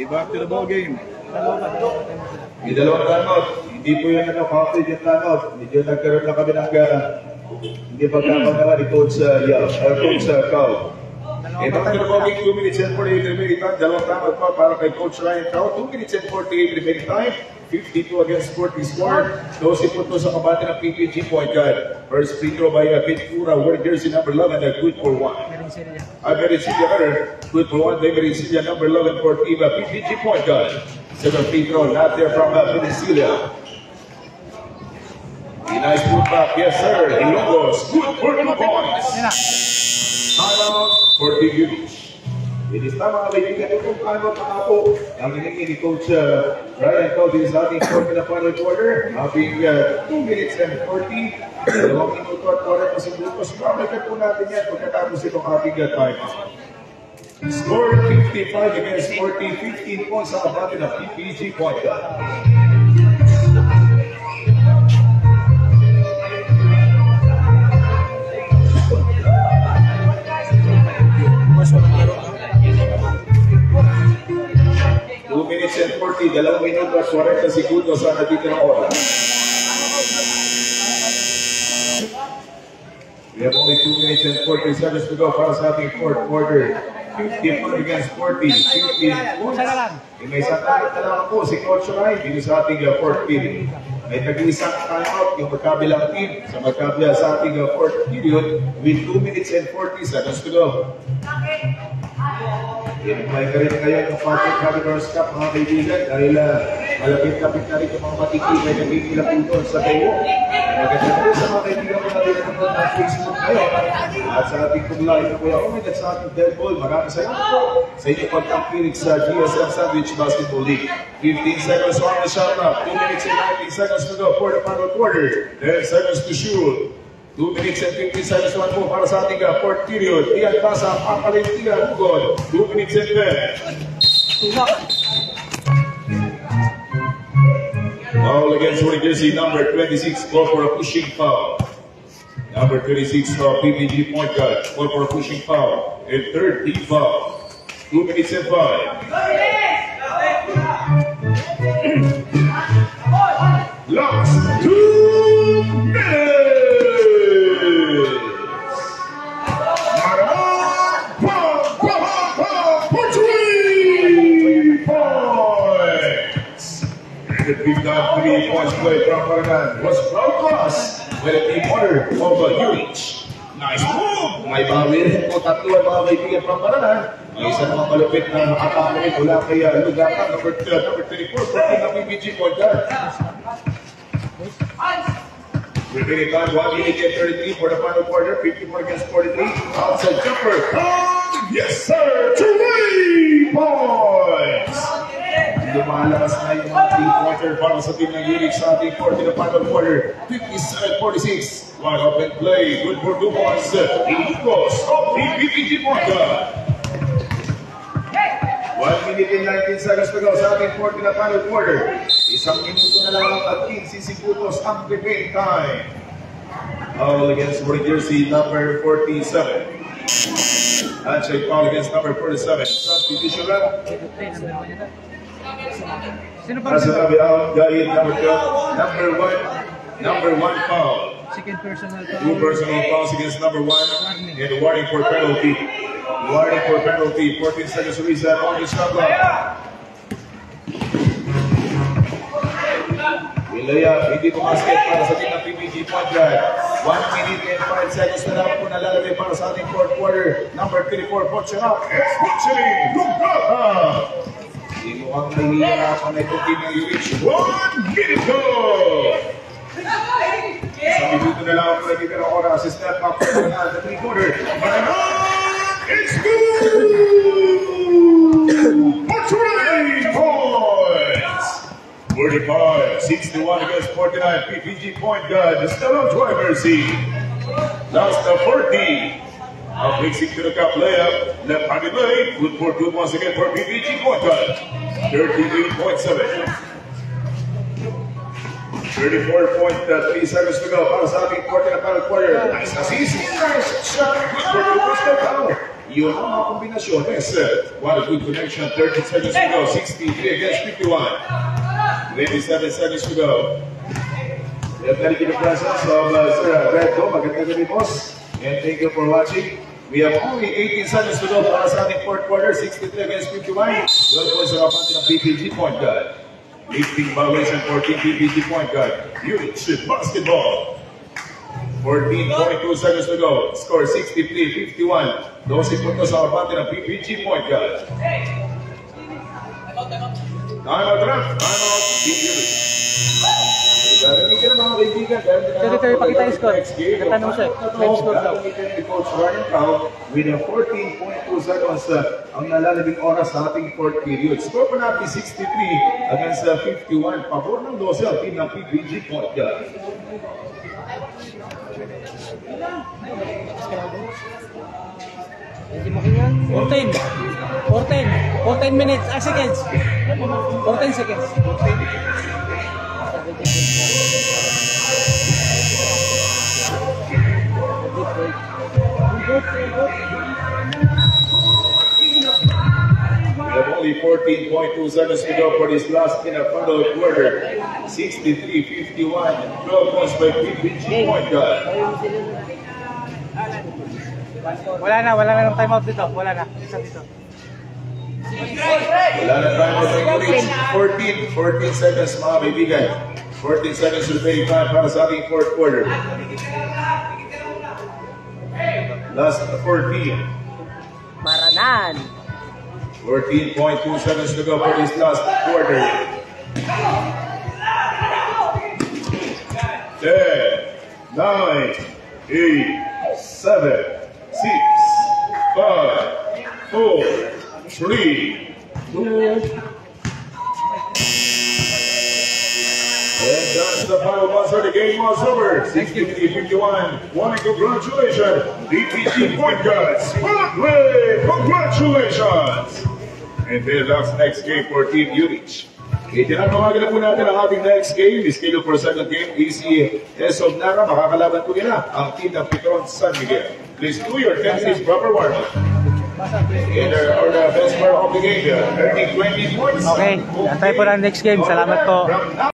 Back to the ball game. May dalawang timeout. Hindi po yan counted yung timeout. Medyo nagkaroon na kami ng hindi pagkakagawa ni Coach Cao. Back to the ball game. 2 minutes and 48 remaining time. Dalawang timeout pa para kay Coach Ryan Cao. 2 minutes and 48 remaining time. 52 against 40 score. 12 puntos sa kabate ng PPG point guard. First free throw by Bitpura. Wearing jersey number 11 at good for 1. Mericelia good for 1 by Mericelia number 11 for Eva PPG point guard. Second free throw, not there from Venezuela. A nice putback, yes sir. Ilongos, good for 2 points. Timeout for the Units. It is tama kaibigan itong timeout na po ang hiningi ni Coach Ryan Cody sa ating fourth na final quarter. Having 2 minutes and 40. Dalawang minuto at 40 minutos. Pabalikan po natin yan pagkatapos itong ating timeout. Score 55 against 40, 15 points sa kabati ng PPG Point Guard. Minutes and 40, 2 minuto at 40 segundos sa natitirang oras. We have only 2 minutes and 40 seconds to go para sa ating fourth quarter. 50 against 40, 15 points. May isang timeout na lang po si Coach Ryan dito sa ating fourth period. May tag-isang timeout yung magkabilang team sa magkabila sa ating fourth period with 2 minutes and 40 seconds to go. May ka rin kayo ng Patrick Capital's Cup mga kaibigan dahil malapit-lapit na rin yung mga matikibay na bibila po doon sa kayo. Maganda na rin sa mga kaibigan ko natin na Facebook ngayon at sa ating kumulay na Kuya Omid at sa ating Dead Ball. Maraming salamat po sa inyong pagtangkinig sa GSM Sandwich Basketball League. 15 seconds on the shot clock, 2 minutes and 19 seconds to go for the final quarter, 10 seconds to shoot. 2 minutes and 15 seconds naman po para sa ating fourth period. Ian Basa, Papalentia, Ugod. 2 minutes and 10. Foul against Jordan jersey number 26. Call for a pushing foul. Number 26 for PPG Point Guard. Call for a pushing foul. And third team foul. 2 minutes and 5. Last 2 minutes. The big time 3 points play from Paranan was broadcast by the team order of Units. Nice move! May bawi po tatlo ang mga kaibigan from Paranan. May isa naman malupit na nakapakalit mula kay Lugatan, number 34, 14 ng PPG Point Guard. Remaining time, 1 minute and 33 for the final quarter, 54 against 43. Outside jumper. Yes, sir! 3 points! Lumalakas na yung mga 3-pointer para sa team ng Unix sa ating 40 na final quarter. 57-46. Wide open play. Good for 2 points. Ilongos of the PPG Point Guard. 1 minute and 19 seconds to go sa ating 40 na final quarter. Isang minuto na lang at 15 segundos ang debate time. Foul against Jordan jersey number 47. Handshake foul against number 47. Substitution run. Para sa tabi out, Gahid number 12. Number 1 foul. Second personal foul. 2 personal fouls against number 1. And warning for penalty. Warning for penalty. 14 seconds to reset on the shot clock. Wilaya, hindi pumasket para sa team ng PPG Point Guard. 1 minute and 5 seconds na lang po nalalagay para sa ating fourth quarter. Number 34, Potchanap. Especially, Lugata. Hindi mo ang nahihirapan na itong team ng UH. 1 minute go! Sa minuto na lang po nagiging ang oras. Step up for na the 3-quarter. It's good! For 3 points! 45-61 against 49. PPG Point Guard. Still on driver seat. Last 40. Up mixing to the cup layup. Left-handed lane. Good for 2 once again for PPG Point Guard. 38.7. 34.3 seconds to go. Para sa ating quarter na final quarter. Nice assist. Nice shot. Good for 2 points to go. Yun ang mga kombinasyon. Yes, what a good connection. 30 seconds to go. 63 against 51. 27 seconds to go. We have dedicated presence of Sir Red Dome. Magandang gabi, boss. And thank you for watching. We have only 18 seconds to go para sa ating fourth quarter. 63 against 51. Well points sa kapansin ng PPG Point Guard. Lifting violation 14 PPG Point Guard. Units basketball. 14.2 seconds to go. Score 63-51. 12 puntos sa kapansin ng PPG Point Guard. Time out. Team Unit. Gagamitin ng mga kaibigan. Dito ipakita yung score. Natanong siya. Live score daw. Gagamitin ni Coach Ryan Pao with a 14.2 seconds ang nalalabing oras sa ating fourth period. Score pa natin 63 against 51. Pabor ng 12 ang team ng PBG Point Guard. Hindi mo kanya. 14 minutes, seconds. 14 seconds. We have only 14.2 seconds to go for this last final quarter. 63-51. 12 points by PBG Point Guard. Wala na ng timeout dito. Wala na. Isa dito. Wala na tayo 14 seconds mga kaibigan. 14 seconds to the time para sa ating fourth quarter. Last 14. Maranan. 14.2 seconds to go for this last quarter. 10, 9, 8, 7, 6, 5, 4, 3, 2, and that's the final buzzer. The game was over. 63-51. One congratulations, DPG Point Guards. Congratulations. And then that's next game for Team Unich. Itinatawagan na po natin ang ating next game. Schedule for second game, ACS of Nara. Makakalaban po nila ang team ng Petron San Miguel. Please do your 10 minutes proper warm-up. And our best part of the game, 30-20 points. Okay, antay po ng next game. Salamat po.